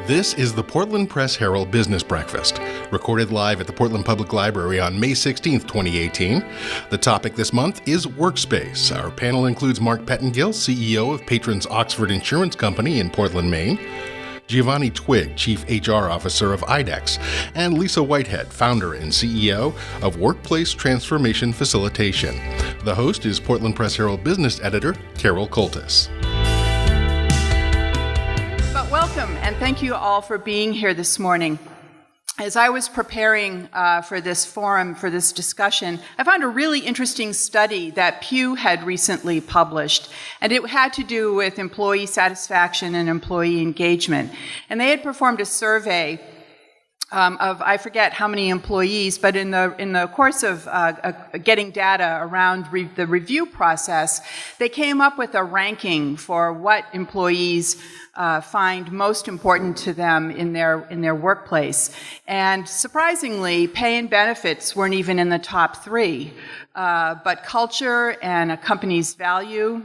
This is the Portland Press Herald Business Breakfast, recorded live at the Portland Public Library on May 16, 2018. The topic this month is workspace. Our panel includes Mark Pettengill, CEO of Patrons Oxford Insurance Company in Portland, Maine, Giovanni Twig, Chief HR Officer of IDEX, and Lisa Whitehead, Founder and CEO of Workplace Transformation Facilitation. The host is Portland Press Herald Business Editor Carol Coultas. Welcome, and thank you all for being here this morning. As I was preparing for this forum, for this discussion, I found a really interesting study that Pew had recently published, and it had to do with employee satisfaction and employee engagement. And they had performed a survey of, I forget how many employees, but in the course of getting data around the review process, they came up with a ranking for what employees find most important to them in their workplace. And surprisingly, pay and benefits weren't even in the top three, but culture and a company's value,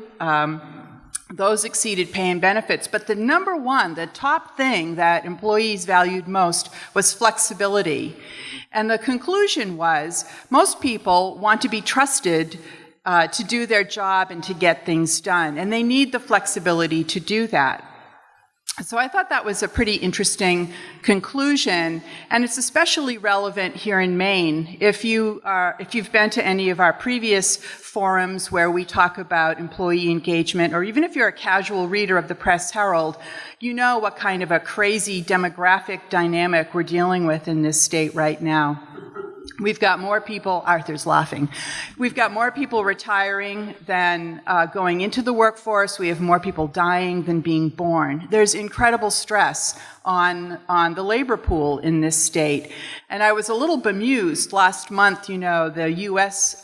those exceeded pay and benefits. But the number one, the top thing that employees valued most was flexibility. And the conclusion was most people want to be trusted to do their job and to get things done. And they need the flexibility to do that. So I thought that was a pretty interesting conclusion, and it's especially relevant here in Maine. If you've been to any of our previous forums where we talk about employee engagement, or even if you're a casual reader of the Press Herald, you know what kind of a crazy demographic dynamic we're dealing with in this state right now. We've got more people, Arthur's laughing, we've got more people retiring than going into the workforce. We have more people dying than being born. There's incredible stress on the labor pool in this state. And I was a little bemused last month, the U.S.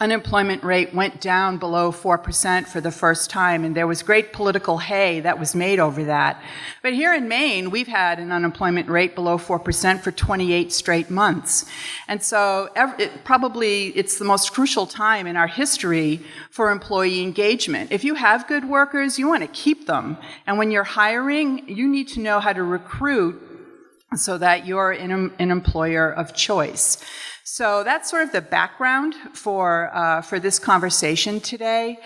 Unemployment rate went down below 4% for the first time, and there was great political hay that was made over that. But here in Maine, we've had an unemployment rate below 4% for 28 straight months. And so it's the most crucial time in our history for employee engagement. If you have good workers, you want to keep them. And when you're hiring, you need to know how to recruit so that you're an employer of choice. So that's sort of the background for this conversation today.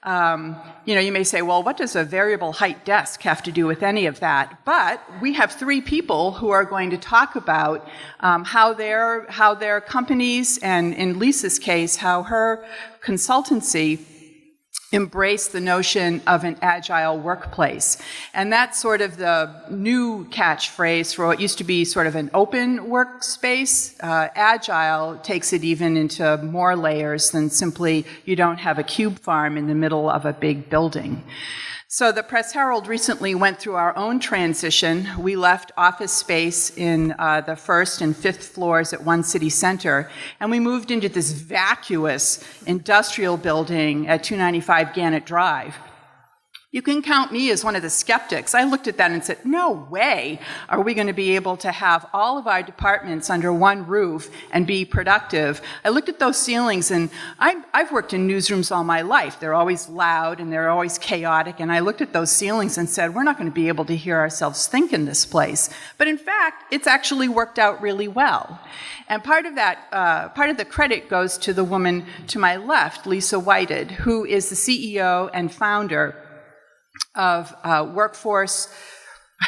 You may say, well, what does a variable height desk have to do with any of that? But we have three people who are going to talk about how their companies, and in Lisa's case, how her consultancy embrace the notion of an agile workplace. And that's sort of the new catchphrase for what used to be sort of an open workspace. Agile takes it even into more layers than simply you don't have a cube farm in the middle of a big building. So the Press Herald recently went through our own transition. We left office space in the first and fifth floors at One City Center, and we moved into this vacuous industrial building at 295 Gannett Drive. You can count me as one of the skeptics. I looked at that and said, no way are we going to be able to have all of our departments under one roof and be productive. I looked at those ceilings, and I've worked in newsrooms all my life. They're always loud and they're always chaotic, and I looked at those ceilings and said, we're not going to be able to hear ourselves think in this place. But in fact, it's actually worked out really well. And part of the credit goes to the woman to my left, Lisa Whitehead, who is the CEO and founder of Workforce.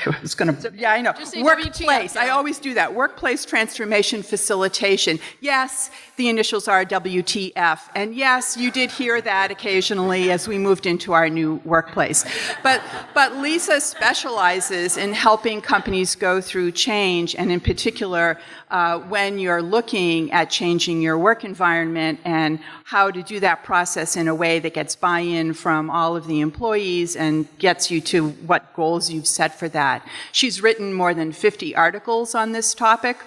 I was going to, yeah, I know. Workplace. I always do that. Workplace Transformation Facilitation. Yes, the initials are WTF. And yes, you did hear that occasionally as we moved into our new workplace. But Lisa specializes in helping companies go through change, and in particular, when you're looking at changing your work environment and how to do that process in a way that gets buy-in from all of the employees and gets you to what goals you've set for that. She's written more than 50 articles on this topic,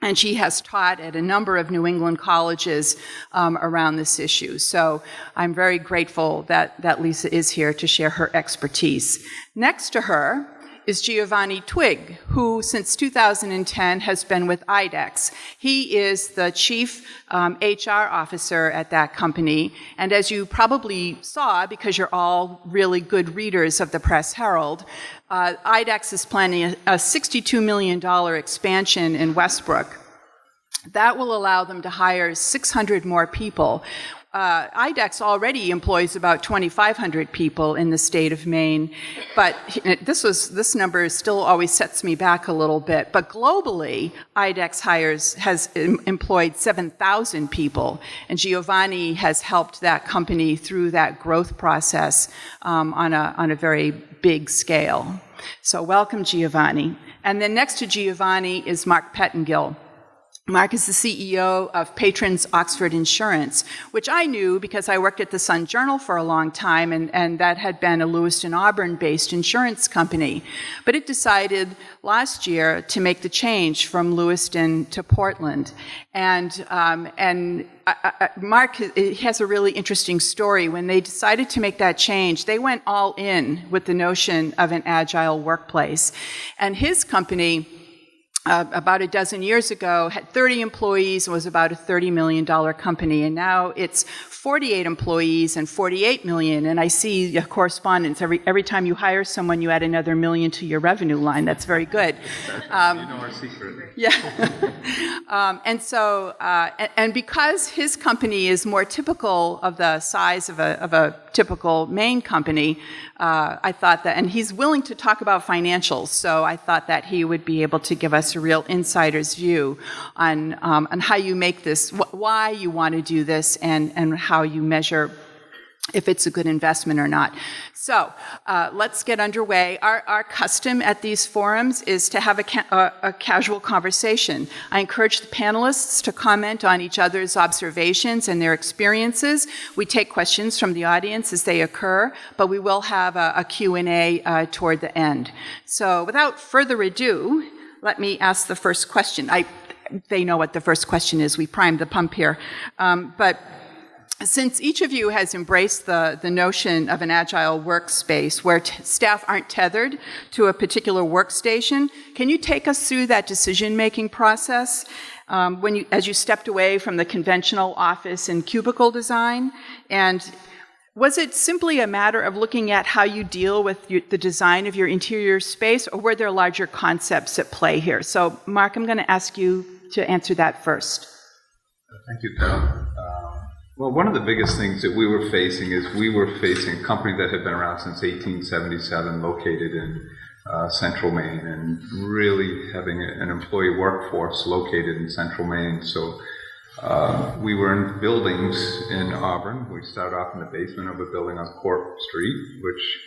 and she has taught at a number of New England colleges around this issue. So I'm very grateful that Lisa is here to share her expertise. Next to her is Giovanni Twig, who since 2010 has been with IDEX. He is the chief HR officer at that company. And as you probably saw, because you're all really good readers of the Press Herald, IDEX is planning a $62 million expansion in Westbrook. That will allow them to hire 600 more people. IDEX already employs about 2,500 people in the state of Maine, but this number still always sets me back a little bit. But globally, IDEX has employed 7,000 people, and Giovanni has helped that company through that growth process on a very big scale. So welcome, Giovanni. And then next to Giovanni is Mark Pettengill. Mark is the CEO of Patrons Oxford Insurance, which I knew because I worked at the Sun Journal for a long time, and that had been a Lewiston, Auburn-based insurance company. But it decided last year to make the change from Lewiston to Portland. And Mark has a really interesting story. When they decided to make that change, they went all in with the notion of an agile workplace. And his company, about a dozen years ago, had 30 employees and was about a $30 million company. And now it's 48 employees and $48 million. And I see a correspondence. Every time you hire someone, you add another $1 million to your revenue line. That's very good. You know our secret. Yeah. And because his company is more typical of the size of a typical Maine company, I thought that, and he's willing to talk about financials, so I thought that he would be able to give us a real insider's view on how you make this, why you want to do this, and how you measure if it's a good investment or not. So let's get underway. Our custom at these forums is to have a casual conversation. I encourage the panelists to comment on each other's observations and their experiences. We take questions from the audience as they occur, but we will have a Q&A toward the end. So without further ado, let me ask the first question. They know what the first question is. We primed the pump here. But since each of you has embraced the notion of an agile workspace where staff aren't tethered to a particular workstation, can you take us through that decision-making process as you stepped away from the conventional office and cubicle design? And was it simply a matter of looking at how you deal with the design of your interior space, or were there larger concepts at play here? So, Mark, I'm going to ask you to answer that first. Thank you, Carol. Well, one of the biggest things that we were facing is a company that had been around since 1877, located in central Maine, and really having an employee workforce located in central Maine. So we were in buildings in Auburn. We started off in the basement of a building on Court Street, which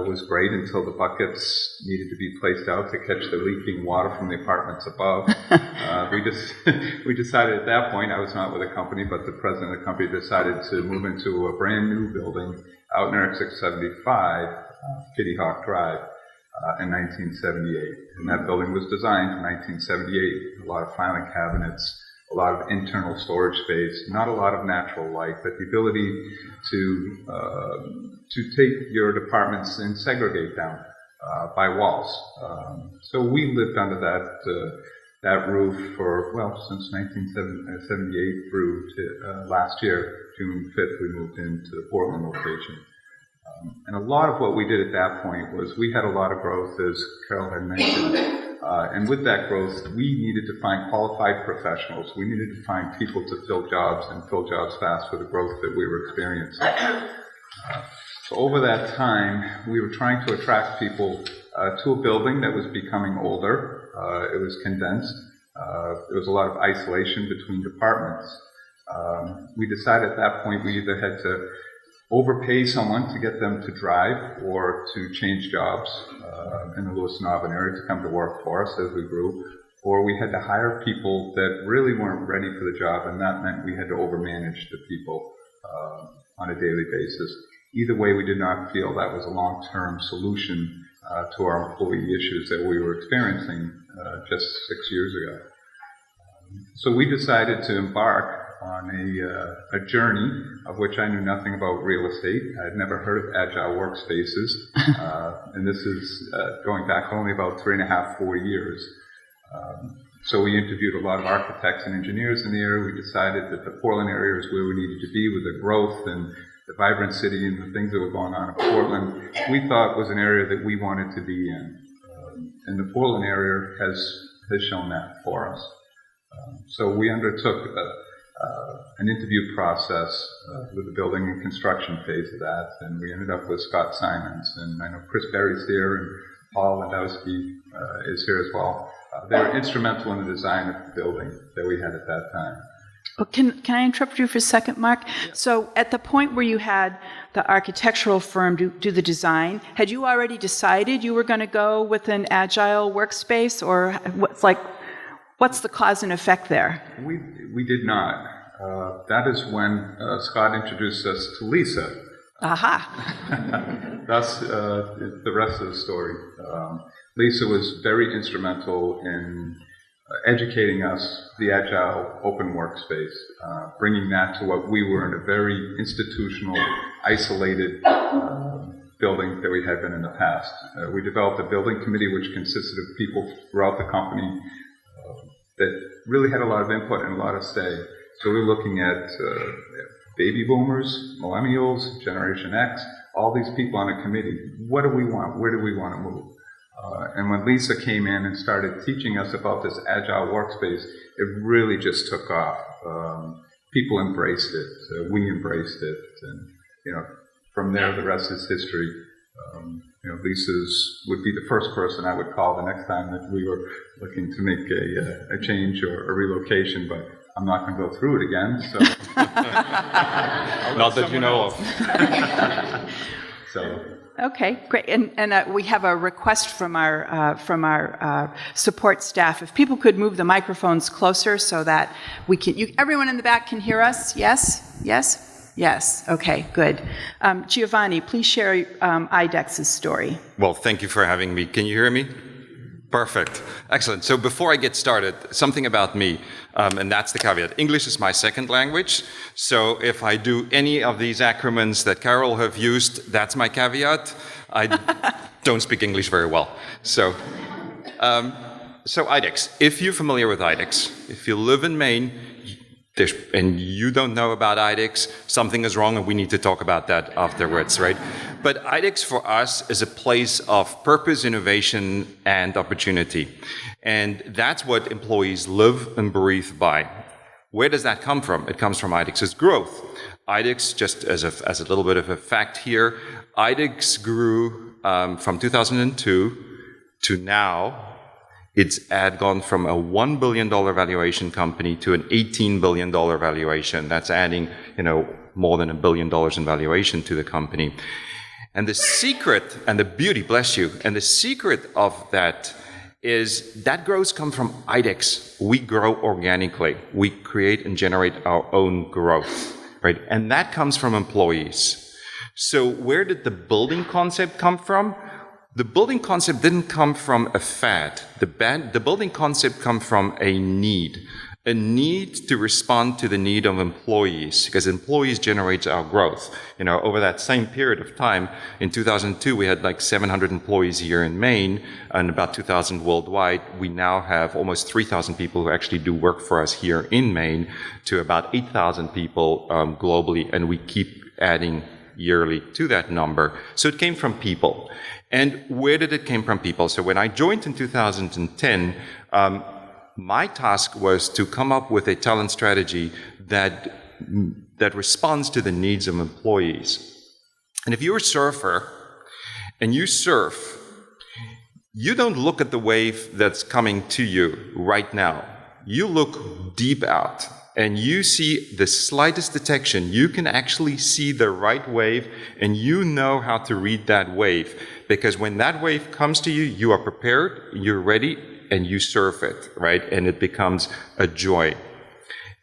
was great until the buckets needed to be placed out to catch the leaking water from the apartments above. We decided at that point, I was not with the company, but the president of the company decided to move into a brand new building out near 675, Kitty Hawk Drive, in 1978. And that building was designed in 1978, a lot of filing cabinets, a lot of internal storage space, not a lot of natural light, but the ability to take your departments and segregate them by walls. So we lived under that roof for, since 1978 through to last year, June 5th, we moved into the Portland location. And a lot of what we did at that point was we had a lot of growth, as Carol had mentioned. And with that growth, we needed to find qualified professionals. We needed to find people to fill jobs and fill jobs fast with the growth that we were experiencing. So over that time, we were trying to attract people to a building that was becoming older. It was condensed. There was a lot of isolation between departments. We decided at that point we either had to overpay someone to get them to drive or to change jobs in the Lewiston Auburn area to come to work for us as we grew, or we had to hire people that really weren't ready for the job, and that meant we had to overmanage the people on a daily basis. Either way, we did not feel that was a long-term solution to our employee issues that we were experiencing just 6 years ago. So we decided to embark on a journey of which I knew nothing about real estate. I had never heard of agile workspaces, and this is going back only about 3.5, 4 years. So we interviewed a lot of architects and engineers in the area. We decided that the Portland area is where we needed to be with the growth and the vibrant city and the things that were going on in Portland. We thought was an area that we wanted to be in. And the Portland area has shown that for us. So we undertook an interview process with the building and construction phase of that, and we ended up with Scott Simons. And I know Chris Berry's here, and Paul Landowski is here as well. They were instrumental in the design of the building that we had at that time. Well, can I interrupt you for a second, Mark? Yeah. So at the point where you had the architectural firm do the design, had you already decided you were going to go with an agile workspace, or what's the cause and effect there? We did not. That is when Scott introduced us to Lisa. Aha. That's the rest of the story. Lisa was very instrumental in educating us the agile open workspace, bringing that to what we were in a very institutional, isolated building that we had been in the past. We developed a building committee which consisted of people throughout the company that really had a lot of input and a lot of say. So we were looking at baby boomers, millennials, Generation X, all these people on a committee. What do we want? Where do we want to move? And when Lisa came in and started teaching us about this agile workspace, it really just took off. People embraced it. We embraced it. And, from there, the rest is history. Lisa's would be the first person I would call the next time that we were looking to make a change or a relocation, but I'm not going to go through it again. So, not that you know of. So. Okay, great. And we have a request from our support staff. If people could move the microphones closer so that we can. Everyone in the back can hear us. Yes. Yes. Yes. Okay. Good. Giovanni, please share IDEX's story. Well, thank you for having me. Can you hear me? Perfect. Excellent. So before I get started, something about me, and that's the caveat. English is my second language. So if I do any of these acronyms that Carol have used, that's my caveat. I don't speak English very well. So IDEX. If you're familiar with IDEX, if you live in Maine, and you don't know about IDEX, something is wrong and we need to talk about that afterwards, right? But IDEX for us is a place of purpose, innovation, and opportunity. And that's what employees live and breathe by. Where does that come from? It comes from IDEX's growth. IDEX, just as a little bit of a fact here, IDEX grew from 2002 to now. It's gone from a $1 billion valuation company to an $18 billion valuation. That's adding, more than $1 billion in valuation to the company. And the secret, and the beauty, bless you, and the secret of that is that growth comes from IDEX. We grow organically. We create and generate our own growth, right? And that comes from employees. So where did the building concept come from? The building concept didn't come from a fad. The building concept comes from a need to respond to the need of employees, because employees generate our growth. Over that same period of time, in 2002, we had like 700 employees here in Maine and about 2,000 worldwide. We now have almost 3,000 people who actually do work for us here in Maine to about 8,000 people globally, and we keep adding yearly to that number. So it came from people. And where did it came from people? So when I joined in 2010, my task was to come up with a talent strategy that responds to the needs of employees. And if you're a surfer and you surf, you don't look at the wave that's coming to you right now. You look deep out and you see the slightest detection. You can actually see the right wave and you know how to read that wave. Because when that wave comes to you, you are prepared, you're ready, and you surf it, right? And it becomes a joy.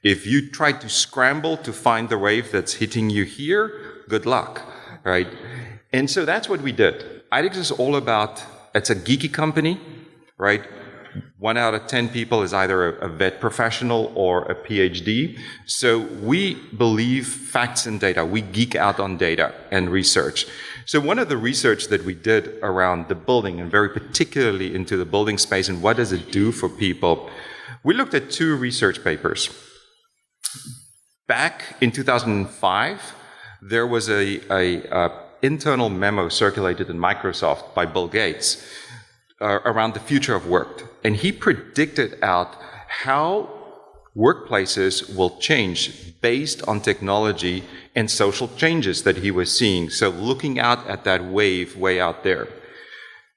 If you try to scramble to find the wave that's hitting you here, good luck, right? And so that's what we did. IDEX is all about, it's a geeky company, right? 1 out of 10 people is either a vet professional or a PhD. So we believe facts and data. We geek out on data and research. So one of the research that we did around the building, and very particularly into the building space and what does it do for people, we looked at 2 research papers. Back in 2005, there was a internal memo circulated in Microsoft by Bill Gates around the future of work. And he predicted out how workplaces will change based on technology and social changes that he was seeing. So looking out at that wave way out there.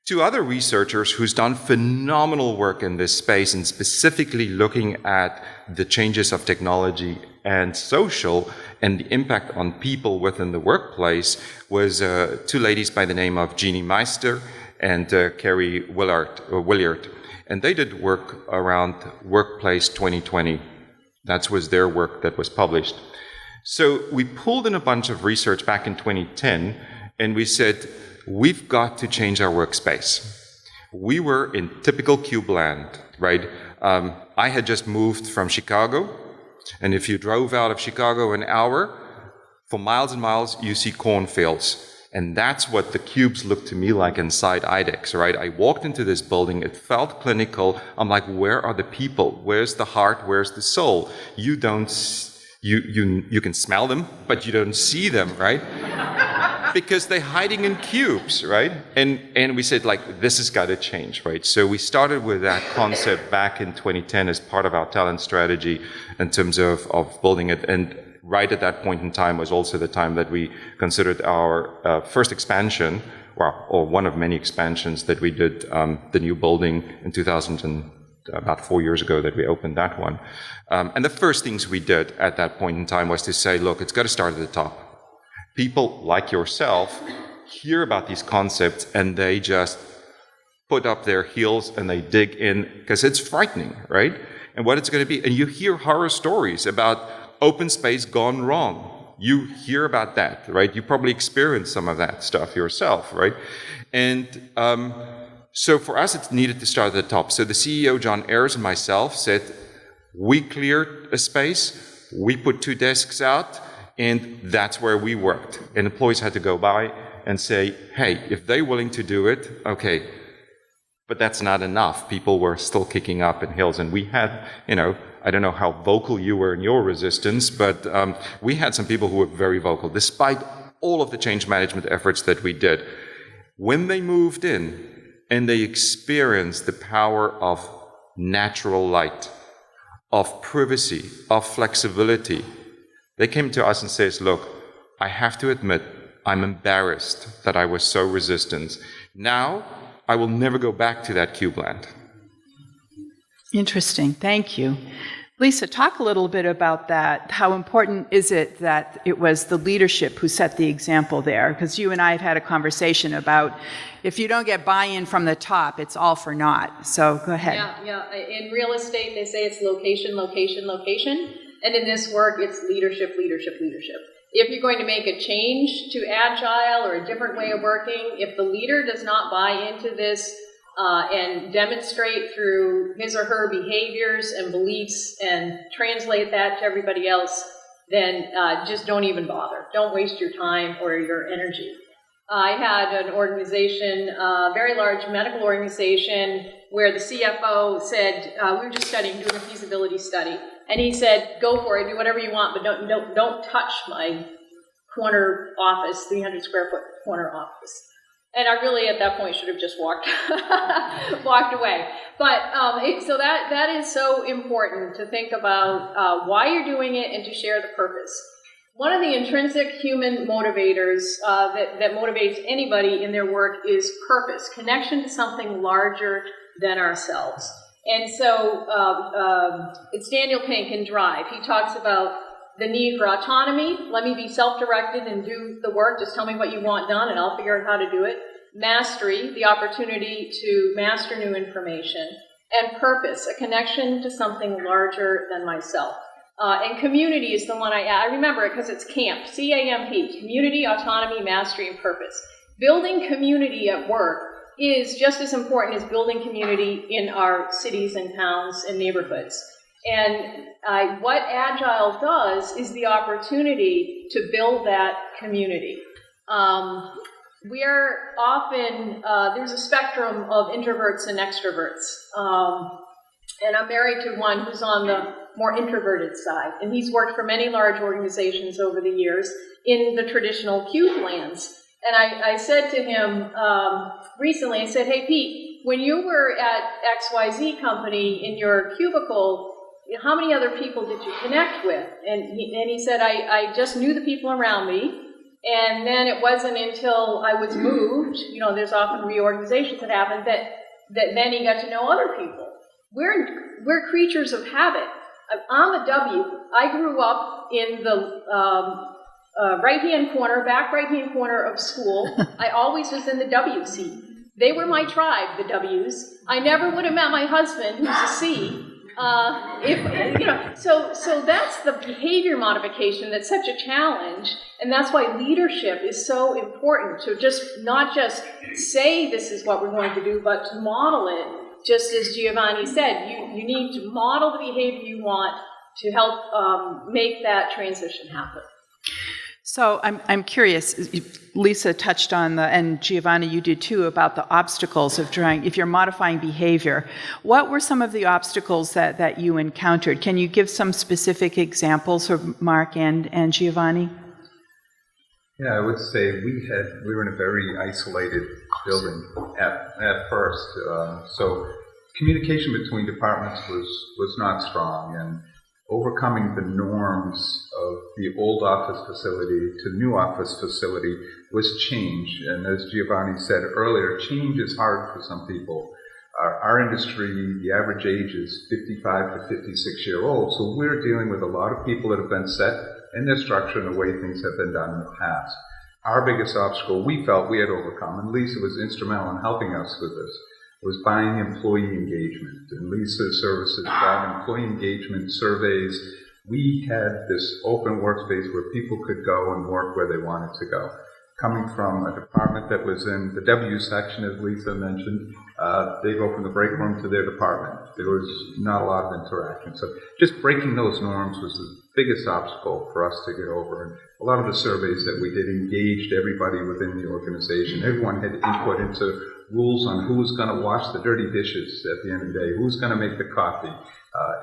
2 other researchers who's done phenomenal work in this space and specifically looking at the changes of technology and social and the impact on people within the workplace was 2 ladies by the name of Jeannie Meister and Carrie Williard. And they did work around Workplace 2020. That was their work that was published. So we pulled in a bunch of research back in 2010 and we said, we've got to change our workspace. We were in typical cube land, right? I had just moved from Chicago, and if you drove out of Chicago an hour, for miles and miles, you see cornfields. And that's what the cubes looked to me like inside IDEX, right? I walked into this building, it felt clinical. I'm like, where are the people? Where's the heart? Where's the soul? You don't, you can smell them, but you don't see them, right? Because they're hiding in cubes, right? And we said, like, this has got to change, right? So we started with that concept back in 2010 as part of our talent strategy in terms of building it. And right at that point in time was also the time that we considered our first expansion, or one of many expansions that we did, the new building in 2000 and about 4 years ago that we opened that one. And the first things we did at that point in time was to say, look, it's got to start at the top. People like yourself hear about these concepts and they just put up their heels and they dig in because it's frightening, right? And what it's going to be. And you hear horror stories about open space gone wrong. You hear about that, right? You probably experienced some of that stuff yourself, right? And so for us, it needed to start at the top. So the CEO, John Ayers, and myself said, we cleared a space, we put 2 desks out, and that's where we worked. And employees had to go by and say, hey, if they're willing to do it, okay. But that's not enough. People were still kicking up in heels. And we had, I don't know how vocal you were in your resistance, but we had some people who were very vocal, despite all of the change management efforts that we did. When they moved in and they experienced the power of natural light, of privacy, of flexibility, they came to us and says, look, I have to admit, I'm embarrassed that I was so resistant. Now, I will never go back to that cube land. Interesting. Thank you. Lisa, talk a little bit about that. How important is it that it was the leadership who set the example there? Because you and I have had a conversation about if you don't get buy-in from the top, it's all for naught. So go ahead. Yeah. In real estate, they say it's location, location, location. And in this work, it's leadership, leadership, leadership. If you're going to make a change to agile or a different way of working, if the leader does not buy into this and demonstrate through his or her behaviors and beliefs and translate that to everybody else, then just don't even bother. Don't waste your time or your energy. I had an organization, a very large medical organization, where the CFO said, we were just doing a feasibility study, and he said, go for it, do whatever you want, but don't touch my corner office, 300 square foot corner office. And I really, at that point, should have just walked away. But so that is so important to think about why you're doing it and to share the purpose. One of the intrinsic human motivators that motivates anybody in their work is purpose, connection to something larger than ourselves. And so it's Daniel Pink in Drive. He talks about the need for autonomy. Let me be self-directed and do the work. Just tell me what you want done and I'll figure out how to do it. Mastery, the opportunity to master new information. And purpose, a connection to something larger than myself. And community is the one I remember it because it's CAMP, C-A-M-P, community, autonomy, mastery, and purpose. Building community at work is just as important as building community in our cities and towns and neighborhoods. And what Agile does is the opportunity to build that community. We are often, there's a spectrum of introverts and extroverts. And I'm married to one who's on the more introverted side. And he's worked for many large organizations over the years in the traditional cube lands. And I said to him recently, I said, hey, Pete, when you were at XYZ company in your cubicle, how many other people did you connect with? And he said, I just knew the people around me. And then it wasn't until I was moved, there's often reorganizations that happen, that then he got to know other people. We're creatures of habit. I'm a W. I grew up in the back right-hand corner of school. I always was in the W seat. They were my tribe, the W's. I never would have met my husband, who's a C. So that's the behavior modification that's such a challenge, and that's why leadership is so important, to not just say this is what we're going to do, but to model it. Just as Giovanni said, you need to model the behavior you want to help make that transition happen. So I'm curious, Lisa touched on and Giovanni, you did too, about the obstacles of if you're modifying behavior. What were some of the obstacles that you encountered? Can you give some specific examples for Mark and Giovanni? Yeah, I would say we were in a very isolated building at first. So communication between departments was not strong, and overcoming the norms of the old office facility to new office facility was change. And as Giovanni said earlier, change is hard for some people. Our industry, the average age is 55 to 56-year-olds, so we're dealing with a lot of people that have been set in their structure and the way things have been done in the past. Our biggest obstacle we felt we had overcome, and Lisa was instrumental in helping us with this, was buying employee engagement. And Lisa's services bought employee engagement surveys. We had this open workspace where people could go and work where they wanted to go. Coming from a department that was in the W section, as Lisa mentioned, they go from the break room to their department. There was not a lot of interaction. So just breaking those norms was the biggest obstacle for us to get over. And a lot of the surveys that we did engaged everybody within the organization. Everyone had input into rules on who was going to wash the dirty dishes at the end of the day, who's going to make the coffee.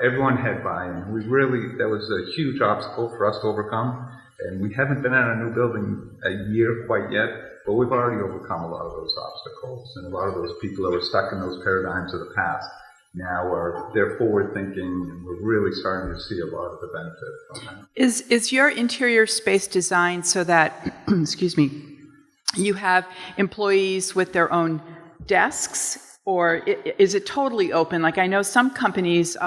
Everyone had buy-in. That was a huge obstacle for us to overcome. And we haven't been at a new building a year quite yet, but we've already overcome a lot of those obstacles. And a lot of those people that were stuck in those paradigms of the past now they're forward thinking, and we're really starting to see a lot of the benefit from that. Is your interior space designed so that, excuse me, you have employees with their own desks, or is it totally open? Like, I know some companies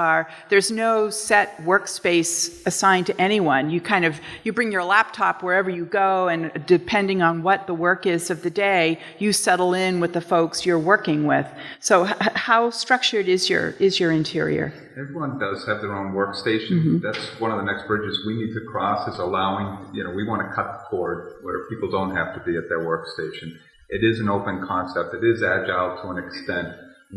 there's no set workspace assigned to anyone. You bring your laptop wherever you go, and depending on what the work is of the day, you settle in with the folks you're working with. So how structured is your interior? Everyone does have their own workstation. Mm-hmm. That's one of the next bridges we need to cross, is allowing, we want to cut the cord where people don't have to be at their workstation. It is an open concept. It is agile to an extent.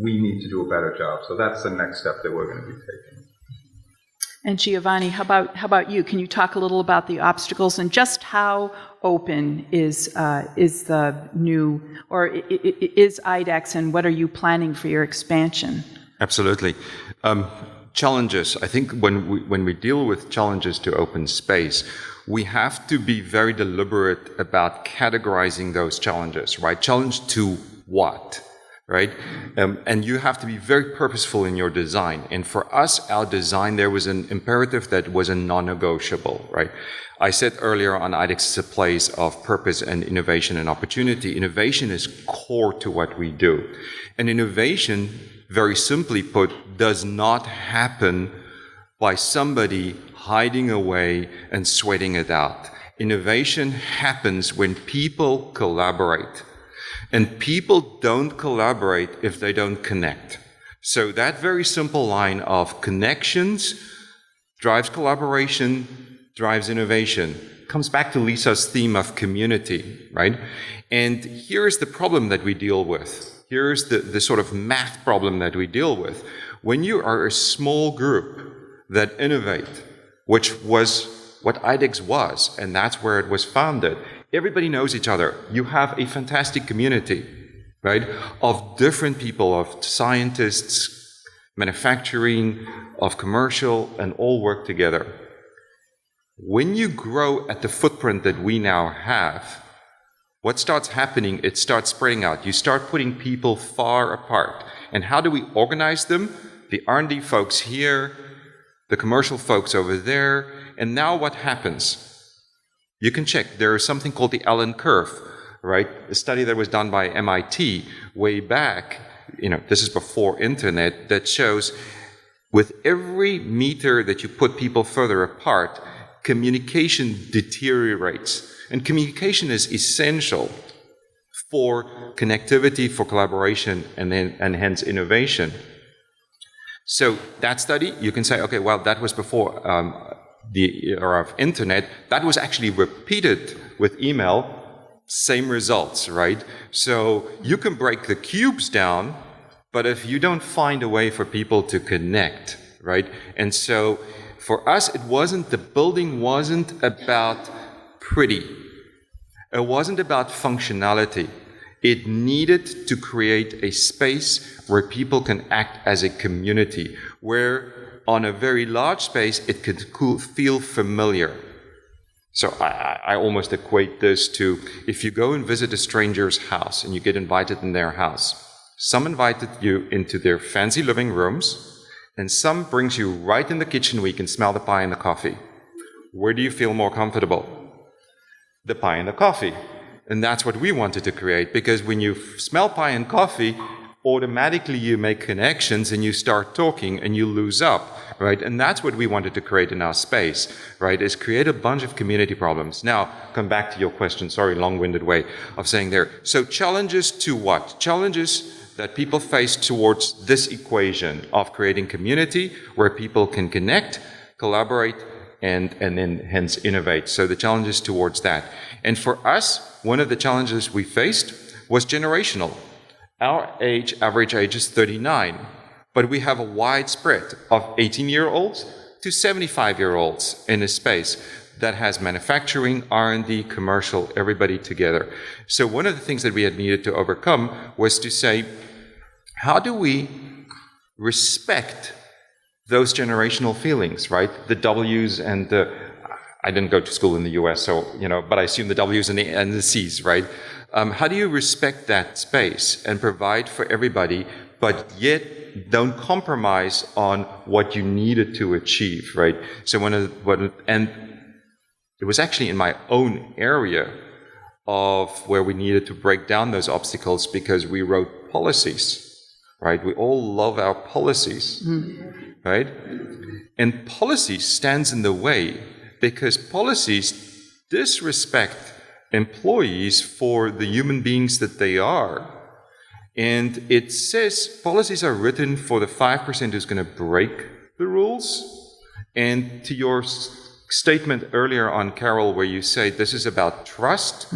We need to do a better job. So that's the next step that we're going to be taking. And Giovanni, how about you? Can you talk a little about the obstacles and just how open is the new, or is IDEX, and what are you planning for your expansion? Absolutely. Challenges. I think when we deal with challenges to open space, we have to be very deliberate about categorizing those challenges, right? Challenge to what, right? And you have to be very purposeful in your design. And for us, our design, there was an imperative that was a non-negotiable, right? I said earlier on, IDEX is a place of purpose and innovation and opportunity. Innovation is core to what we do. And innovation, very simply put, does not happen by somebody hiding away and sweating it out. Innovation happens when people collaborate. And people don't collaborate if they don't connect. So that very simple line of connections drives collaboration, drives innovation. Comes back to Lisa's theme of community, right? And here's the problem that we deal with. here's the sort of math problem that we deal with. When you are a small group that innovate, which was what IDEX was, and that's where it was founded, everybody knows each other. You have a fantastic community, right, of different people, of scientists, manufacturing, of commercial, and all work together. When you grow at the footprint that we now have, what starts happening, it starts spreading out. You start putting people far apart. And how do we organize them? The R&D folks here, the commercial folks over there, and now what happens? You can check. There is something called the Allen curve, right? A study that was done by MIT way back, this is before internet, that shows with every meter that you put people further apart, communication deteriorates. And communication is essential for connectivity, for collaboration, and hence innovation. So that study, you can say, okay, well, that was before the era of internet. That was actually repeated with email. Same results, right? So you can break the cubes down, but if you don't find a way for people to connect, right? And so for us, the building wasn't about pretty. It wasn't about functionality. It needed to create a space where people can act as a community, where on a very large space, it could feel familiar. So I almost equate this to if you go and visit a stranger's house and you get invited in their house. Some invited you into their fancy living rooms, and some brings you right in the kitchen where you can smell the pie and the coffee. Where do you feel more comfortable? The pie and the coffee. And that's what we wanted to create, because when you smell pie and coffee, automatically you make connections and you start talking and you lose up, right? And that's what we wanted to create in our space, right? Is create a bunch of community problems. Now, come back to your question. Sorry, long-winded way of saying there. So challenges to what? Challenges that people face towards this equation of creating community where people can connect, collaborate, and then hence innovate. So the challenges towards that. And for us, one of the challenges we faced was generational. Our average age is 39, but we have a wide spread of 18-year-olds to 75-year-olds in a space that has manufacturing, R&D, commercial, everybody together. So one of the things that we had needed to overcome was to say, how do we respect those generational feelings, right? The W's and the, I didn't go to school in the US, so, but I assume the W's and the C's, right? How do you respect that space and provide for everybody, but yet don't compromise on what you needed to achieve, right? So and it was actually in my own area of where we needed to break down those obstacles because we wrote policies, right? We all love our policies, right? And policy stands in the way because policies disrespect employees for the human beings that they are. And it says policies are written for the 5% who's going to break the rules. And to your statement earlier on, Carol, where you say this is about trust,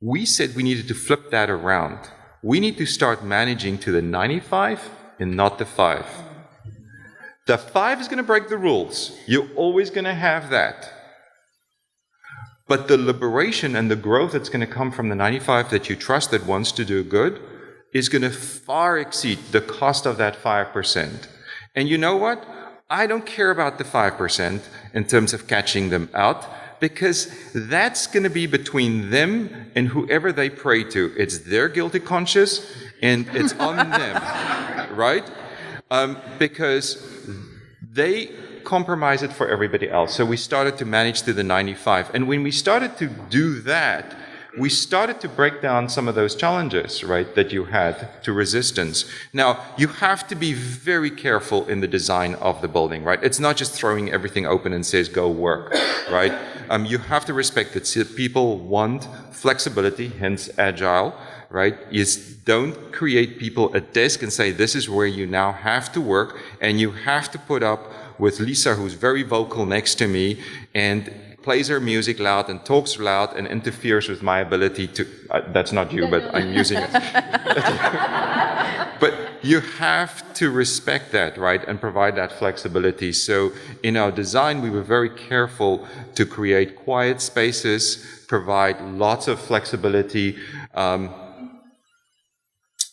we said we needed to flip that around. We need to start managing to the 95 and not the 5. The 5 is going to break the rules. You're always going to have that. But the liberation and the growth that's going to come from the 95 that you trust that wants to do good is going to far exceed the cost of that 5%. And you know what? I don't care about the 5% in terms of catching them out, because that's going to be between them and whoever they pray to. It's their guilty conscience, and it's on them, right? Because they compromise it for everybody else. So we started to manage to the 95. And when we started to do that, we started to break down some of those challenges, right, that you had to resistance. Now, you have to be very careful in the design of the building, right? It's not just throwing everything open and says, go work, right? You have to respect that people want flexibility, hence agile, right? You don't create people a desk and say, this is where you now have to work, and you have to put up with Lisa, who's very vocal next to me, and plays her music loud and talks loud and interferes with my ability to, that's not you, but I'm using it. But you have to respect that, right, and provide that flexibility. So in our design, we were very careful to create quiet spaces, provide lots of flexibility,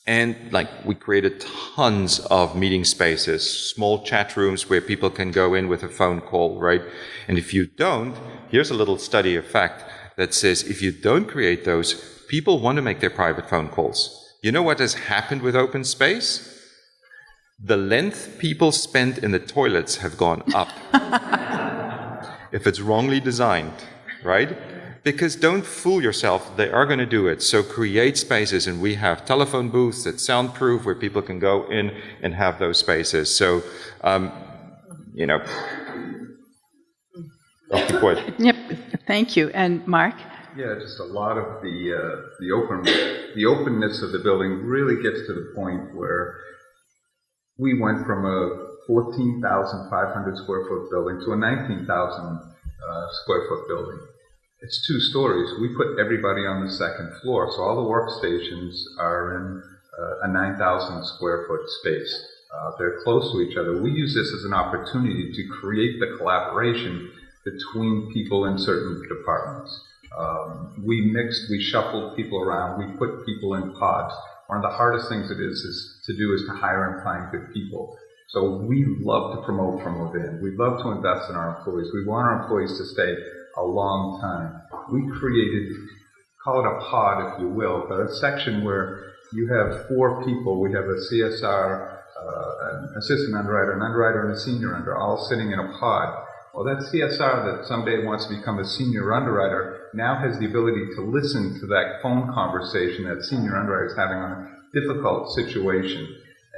and we created tons of meeting spaces, small chat rooms where people can go in with a phone call, right? And if you don't, here's a little study of fact that says if you don't create those, people want to make their private phone calls. You know what has happened with open space? The length people spend in the toilets have gone up. If it's wrongly designed, right? Because don't fool yourself, they are going to do it. So create spaces, and we have telephone booths that's soundproof where people can go in and have those spaces. So, Yep, thank you. And Mark? Yeah, just a lot of the openness of the building really gets to the point where we went from a 14,500 square foot building to a 19,000 square foot building. It's 2 stories. We put everybody on the second floor, so all the workstations are in a 9,000 square foot space. They're close to each other. We use this as an opportunity to create the collaboration between people in certain departments. We shuffled people around, we put people in pods. One of the hardest things to do is to hire and find good people. So we love to promote from within. We love to invest in our employees. We want our employees to stay a long time. We created, call it a pod if you will, but a section where you have 4 people. We have a CSR, an assistant underwriter, an underwriter, and a senior underwriter, all sitting in a pod. Well, that CSR that someday wants to become a senior underwriter now has the ability to listen to that phone conversation that senior underwriter is having on a difficult situation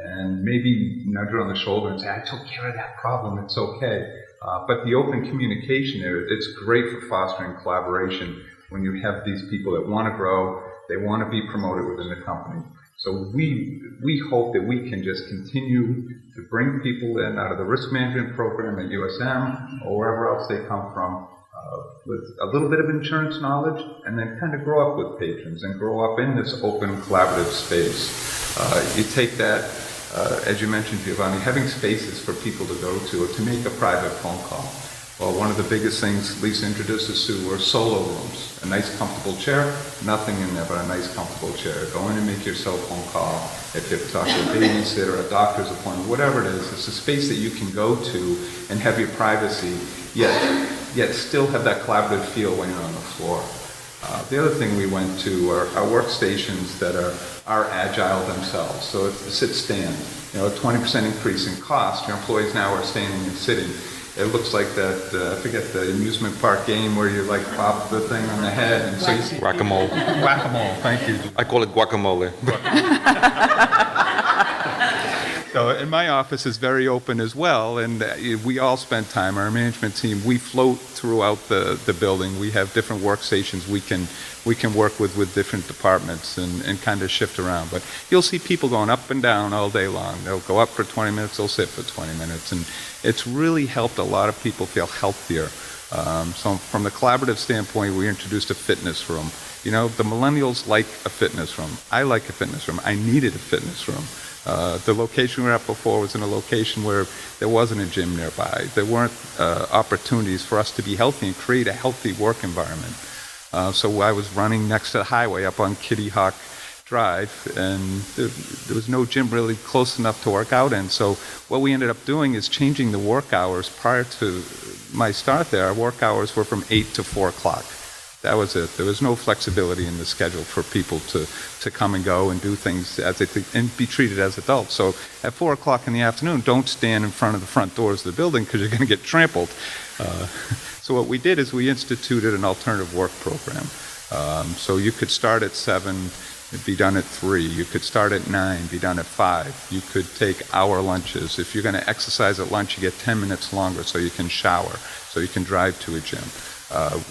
and maybe nudge her on the shoulder and say, I took care of that problem, it's okay. But the open communication there, it's great for fostering collaboration when you have these people that want to grow, they want to be promoted within the company. So we hope that we can just continue to bring people in out of the risk management program at USM or wherever else they come from with a little bit of insurance knowledge and then kind of grow up with patrons and grow up in this open collaborative space. You take that, as you mentioned, Giovanni, having spaces for people to go to or to make a private phone call. Well, one of the biggest things Lisa introduced us to were solo rooms. A nice comfortable chair, nothing in there but a nice comfortable chair. Go in and make your cell phone call. If you have to talk to a babysitter, a doctor's appointment, whatever it is, it's a space that you can go to and have your privacy, yet still have that collaborative feel when you're on the floor. The other thing we went to are workstations that are agile themselves. So it's the sit-stand. A 20% increase in cost. Your employees now are standing and sitting. It looks like that, I forget the amusement park game where you pop the thing on the head and so you see Whack-a-mole. Whack-a-mole, thank you. I call it guacamole. So, and my office is very open as well, and we all spend time, our management team, we float throughout the building. We have different workstations we can work with different departments and kind of shift around. But you'll see people going up and down all day long. They'll go up for 20 minutes, they'll sit for 20 minutes, and it's really helped a lot of people feel healthier. So from the collaborative standpoint, we introduced a fitness room. The millennials like a fitness room. I like a fitness room. I needed a fitness room. The location we were at before was in a location where there wasn't a gym nearby. There weren't opportunities for us to be healthy and create a healthy work environment. So I was running next to the highway up on Kitty Hawk Drive, and there was no gym really close enough to work out in. So what we ended up doing is changing the work hours. Prior to my start there, our work hours were from 8 to 4 o'clock. That was it. There was no flexibility in the schedule for people to come and go and do things as they and be treated as adults. So at 4 o'clock in the afternoon, don't stand in front of the front doors of the building because you're going to get trampled. So what we did is we instituted an alternative work program. So you could start at 7, be done at 3. You could start at 9, be done at 5. You could take hour lunches. If you're going to exercise at lunch, you get 10 minutes longer so you can shower, so you can drive to a gym.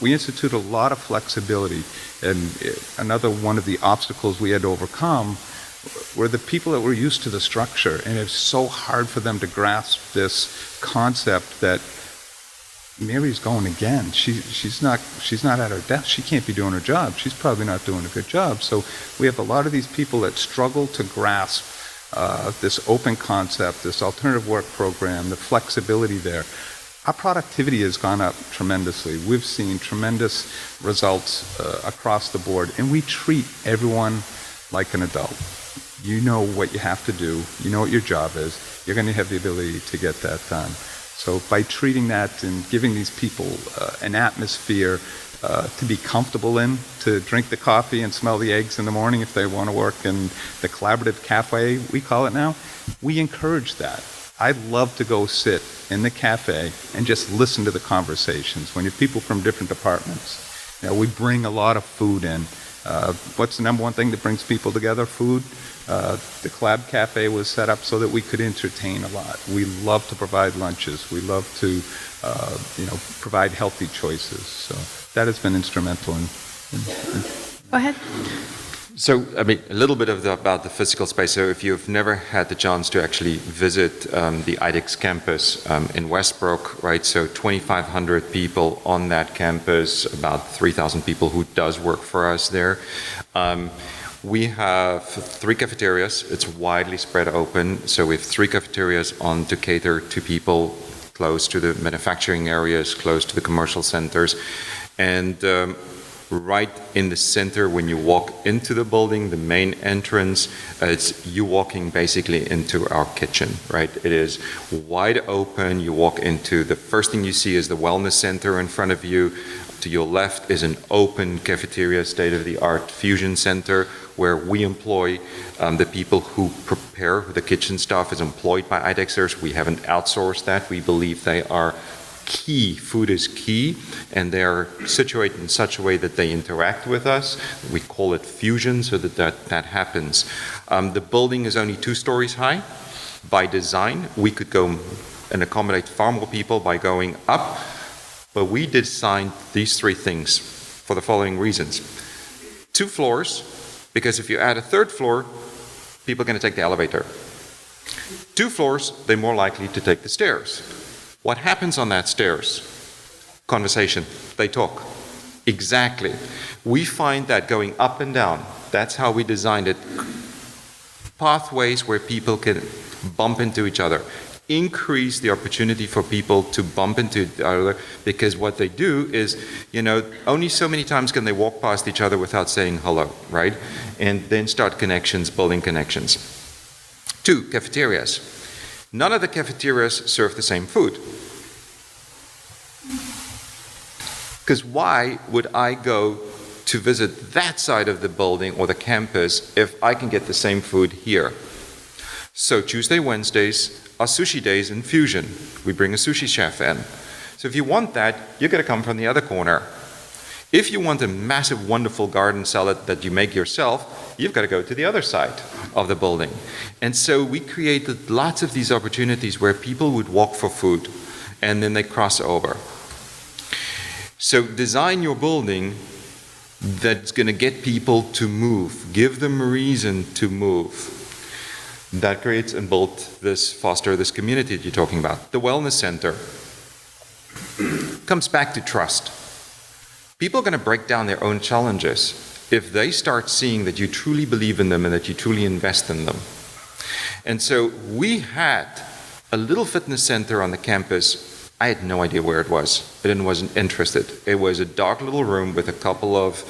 We institute a lot of flexibility, and another one of the obstacles we had to overcome were the people that were used to the structure, and it's so hard for them to grasp this concept that Mary's going again. She's not at her desk. She can't be doing her job. She's probably not doing a good job. So we have a lot of these people that struggle to grasp this open concept, this alternative work program, the flexibility there. Our productivity has gone up tremendously. We've seen tremendous results across the board, and we treat everyone like an adult. You know what you have to do. You know what your job is. You're going to have the ability to get that done. So by treating that and giving these people an atmosphere to be comfortable in, to drink the coffee and smell the eggs in the morning if they want to work in the collaborative cafe, we call it now, we encourage that. I love to go sit in the cafe and just listen to the conversations. When you have people from different departments, we bring a lot of food in. What's the number one thing that brings people together? Food. The Collab Cafe was set up so that we could entertain a lot. We love to provide lunches. We love to, provide healthy choices. So that has been instrumental in Go ahead. So, a little bit about the physical space. So, if you've never had the chance to actually visit the IDEX campus in Westbrook, right? So, 2,500 people on that campus, about 3,000 people who does work for us there. We have 3 cafeterias. It's widely spread open. So, we have 3 cafeterias on to cater to people close to the manufacturing areas, close to the commercial centers, and right in the center, when you walk into the building, the main entrance, it's you walking basically into our kitchen, right? It is wide open. You walk into, the first thing you see is the wellness center in front of you. To your left is an open cafeteria, state-of-the-art fusion center, where we employ the people who prepare. The kitchen staff is employed by IDEXers. We haven't outsourced that. We believe they are key. Food is key, and they are situated in such a way that they interact with us. We call it fusion, so that happens. The building is only 2 stories high. By design, we could go and accommodate far more people by going up, but we designed these 3 things for the following reasons. 2 floors, because if you add a 3rd floor, people are going to take the elevator. 2 floors, they're more likely to take the stairs. What happens on that stairs? Conversation. They talk. Exactly. We find that going up and down, that's how we designed it. Pathways where people can bump into each other. Increase the opportunity for people to bump into each other, because what they do is, only so many times can they walk past each other without saying hello, right? And then start connections, building connections. 2, cafeterias. None of the cafeterias serve the same food. Because why would I go to visit that side of the building or the campus if I can get the same food here? So Tuesday, Wednesdays are sushi days in Fusion. We bring a sushi chef in. So if you want that, you're going to come from the other corner. If you want a massive, wonderful garden salad that you make yourself, you've got to go to the other side of the building. And so we created lots of these opportunities where people would walk for food, and then they cross over. So design your building that's going to get people to move. Give them a reason to move. That creates and builds this, foster this community that you're talking about. The wellness center comes back to trust. People are going to break down their own challenges if they start seeing that you truly believe in them and that you truly invest in them. And so we had a little fitness center on the campus. I had no idea where it was. I wasn't interested. It was a dark little room with a couple of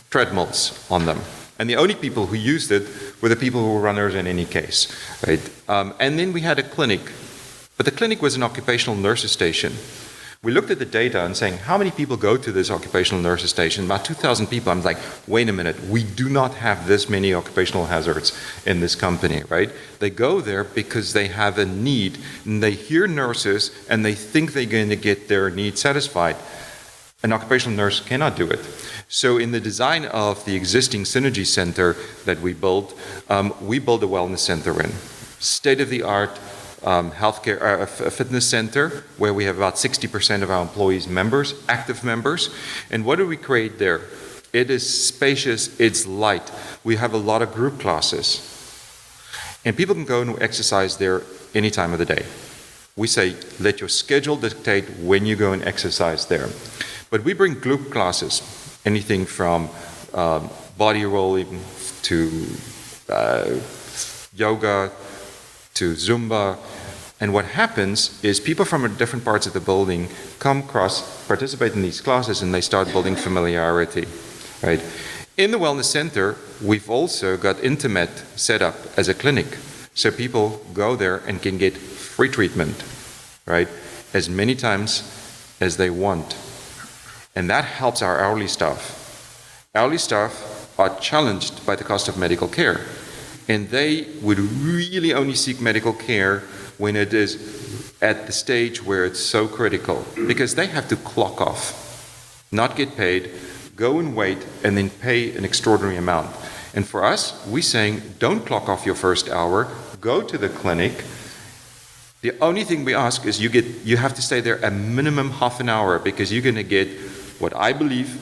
treadmills on them. And the only people who used it were the people who were runners in any case, right? And then we had a clinic, but the clinic was an occupational nurses station. We looked at the data and saying, how many people go to this occupational nurses station? About 2,000 people. I'm like, wait a minute, we do not have this many occupational hazards in this company, right? They go there because they have a need, and they hear nurses, and they think they're going to get their needs satisfied. An occupational nurse cannot do it. So in the design of the existing Synergy Center that we built a wellness center in. State-of-the-art healthcare, fitness center, where we have about 60% of our employees members, active members. And what do we create there? It is spacious, it's light. We have a lot of group classes. And people can go and exercise there any time of the day. We say, let your schedule dictate when you go and exercise there. But we bring group classes, anything from body rolling to yoga to Zumba. And what happens is people from different parts of the building come across, participate in these classes, and they start building familiarity, right? In the Wellness Center, we've also got Intimate set up as a clinic. So people go there and can get free treatment, right? As many times as they want. And that helps our hourly staff. Hourly staff are challenged by the cost of medical care. And they would really only seek medical care when it is at the stage where it's so critical, because they have to clock off, not get paid, go and wait, and then pay an extraordinary amount. And for us, we're saying, don't clock off your first hour, go to the clinic. The only thing we ask is you have to stay there a minimum half an hour, because you're going to get what I believe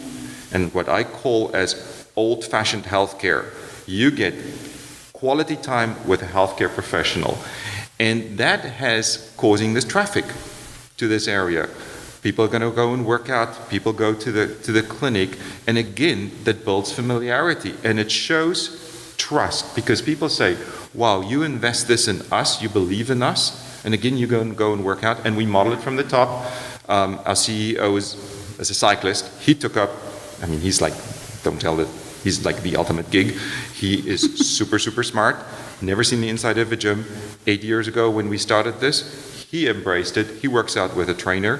and what I call as old-fashioned healthcare. You get quality time with a healthcare professional. And that has causing this traffic to this area. People are going to go and work out, people go to the clinic, and again, that builds familiarity, and it shows trust, because people say, wow, you invest this in us, you believe in us, and again, you go and work out, and we model it from the top. Our CEO is a cyclist. He took up, he's like, don't tell it, he's like the ultimate gig. He is super, super smart. Never seen the inside of a gym. 8 years ago when we started this, he embraced it. He works out with a trainer.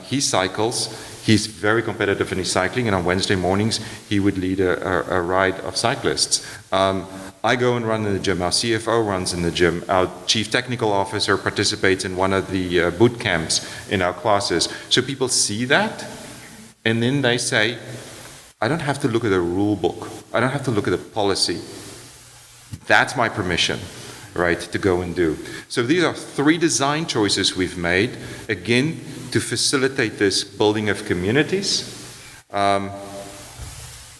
He cycles. He's very competitive in his cycling, and on Wednesday mornings, he would lead a ride of cyclists. I go and run in the gym. Our CFO runs in the gym. Our chief technical officer participates in one of the boot camps in our classes. So people see that, and then they say, I don't have to look at a rule book. I don't have to look at a policy. That's my permission, right, to go and do. So these are 3 design choices we've made, again, to facilitate this building of communities,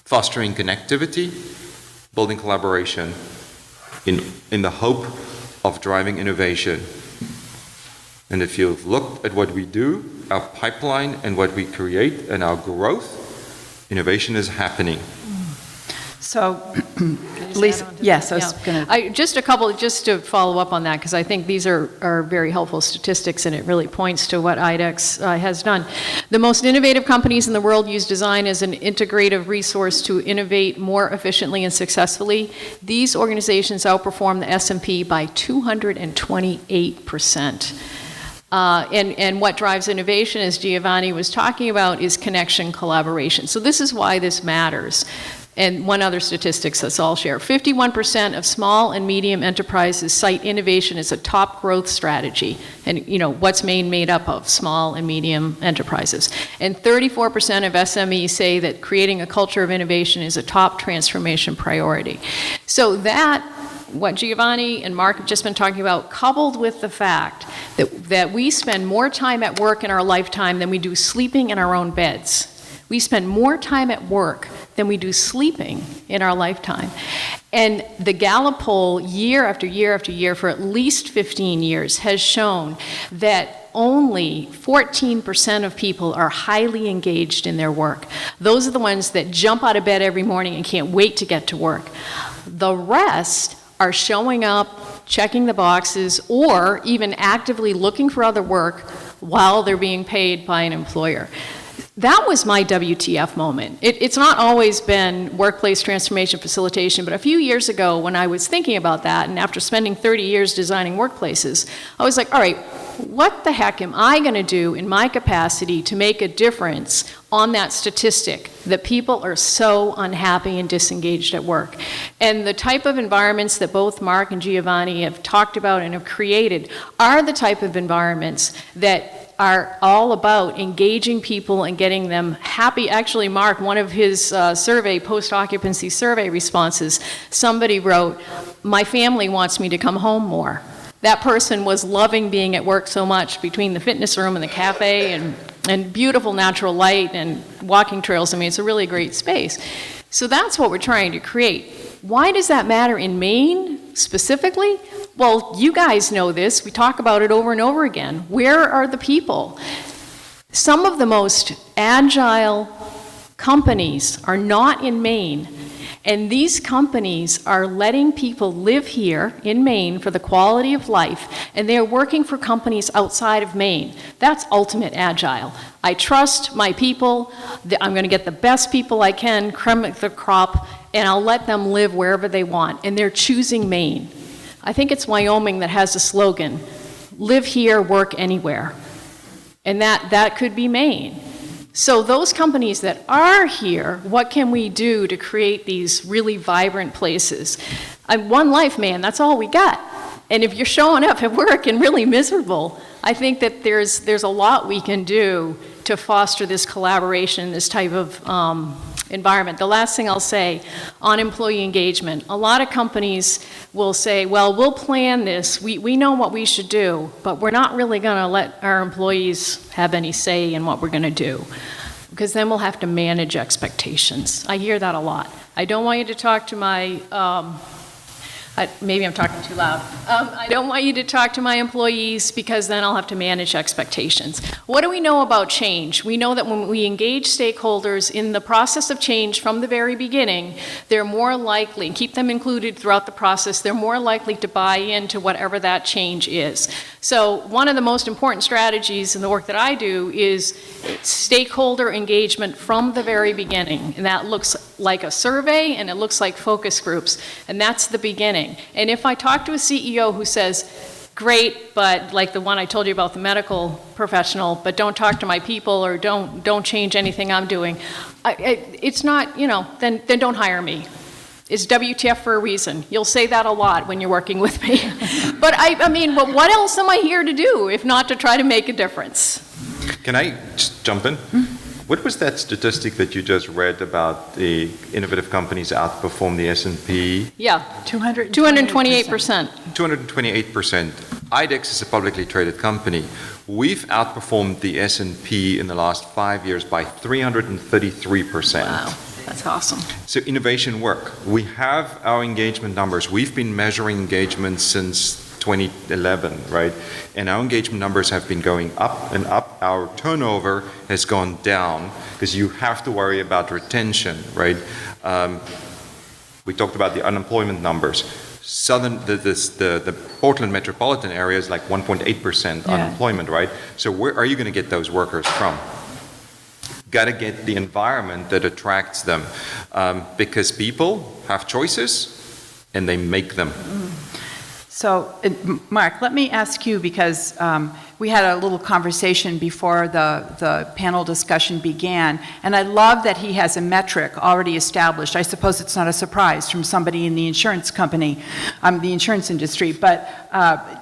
fostering connectivity, building collaboration, in the hope of driving innovation. And if you've looked at what we do, our pipeline and what we create and our growth, innovation is happening. So, Lisa, yes, I was going to. Just a couple, just to follow up on that, because I think these are very helpful statistics, and it really points to what IDEX has done. The most innovative companies in the world use design as an integrative resource to innovate more efficiently and successfully. These organizations outperform the S&P by 228%. And what drives innovation, as Giovanni was talking about, is connection, collaboration. So this is why this matters. And one other statistics let's all share. 51% of small and medium enterprises cite innovation as a top growth strategy. And what's Maine made up of? Small and medium enterprises. And 34% of SMEs say that creating a culture of innovation is a top transformation priority. So that, what Giovanni and Mark have just been talking about, coupled with the fact that we spend more time at work in our lifetime than we do sleeping in our own beds. We spend more time at work than we do sleeping in our lifetime. And the Gallup poll, year after year after year, for at least 15 years, has shown that only 14% of people are highly engaged in their work. Those are the ones that jump out of bed every morning and can't wait to get to work. The rest are showing up, checking the boxes, or even actively looking for other work while they're being paid by an employer. That was my WTF moment. It's not always been workplace transformation facilitation, but a few years ago when I was thinking about that, and after spending 30 years designing workplaces, I was like, all right, what the heck am I going to do in my capacity to make a difference on that statistic that people are so unhappy and disengaged at work? And the type of environments that both Mark and Giovanni have talked about and have created are the type of environments that are all about engaging people and getting them happy. Actually, Mark, one of his post-occupancy survey responses, somebody wrote, "My family wants me to come home more." That person was loving being at work so much, between the fitness room and the cafe and beautiful natural light and walking trails. It's a really great space. So that's what we're trying to create. Why does that matter in Maine specifically? Well, you guys know this. We talk about it over and over again. Where are the people? Some of the most agile companies are not in Maine, and these companies are letting people live here in Maine for the quality of life, and they're working for companies outside of Maine. That's ultimate agile. I trust my people. I'm going to get the best people I can, creme of the crop, and I'll let them live wherever they want, and they're choosing Maine. I think it's Wyoming that has a slogan, live here, work anywhere. And that could be Maine. So those companies that are here, what can we do to create these really vibrant places? One life, man, that's all we got. And if you're showing up at work and really miserable, I think that there's a lot we can do to foster this collaboration, this type of environment. The last thing I'll say on employee engagement, a lot of companies will say, well, we'll plan this, we know what we should do, but we're not really going to let our employees have any say in what we're going to do, because then we'll have to manage expectations. I hear that a lot. I don't want you to talk to my maybe I'm talking too loud. I don't want you to talk to my employees because then I'll have to manage expectations. What do we know about change? We know that when we engage stakeholders in the process of change from the very beginning, they're more likely, keep them included throughout the process, they're more likely to buy into whatever that change is. So one of the most important strategies in the work that I do is stakeholder engagement from the very beginning. And that looks like a survey and it looks like focus groups. And that's the beginning. And if I talk to a CEO who says, great, but like the one I told you about, the medical professional, but don't talk to my people or don't change anything I'm doing, it's not, then don't hire me. It's WTF for a reason. You'll say that a lot when you're working with me. But but what else am I here to do if not to try to make a difference? Can I just jump in? What was that statistic that you just read about the innovative companies outperform the S&P? Yeah, 228%. 228%. IDEX is a publicly traded company. We've outperformed the S&P in the last 5 years by 333%. Wow. That's awesome. So innovation work. We have our engagement numbers. We've been measuring engagement since 2011, right? And our engagement numbers have been going up and up. Our turnover has gone down because you have to worry about retention, right? We talked about the unemployment numbers. The Portland metropolitan area is like 1.8% unemployment, right? So where are you going to get those workers from? Got to get the environment that attracts them, because people have choices and they make them. So, Mark, let me ask you, because we had a little conversation before the panel discussion began, and I love that he has a metric already established. I suppose it's not a surprise from somebody in the insurance company, the insurance industry, but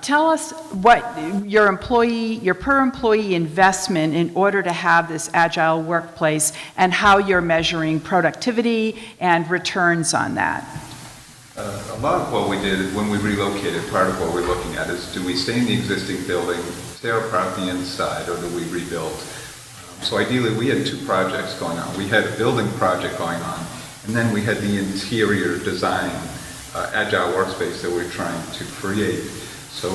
tell us what your per employee investment in order to have this agile workplace and how you're measuring productivity and returns on that. A lot of what we did when we relocated, part of what we're looking at is, do we stay in the existing building, tear apart the inside, or do we rebuild? So ideally, we had two projects going on. We had a building project going on, and then we had the interior design, agile workspace that we're trying to create. So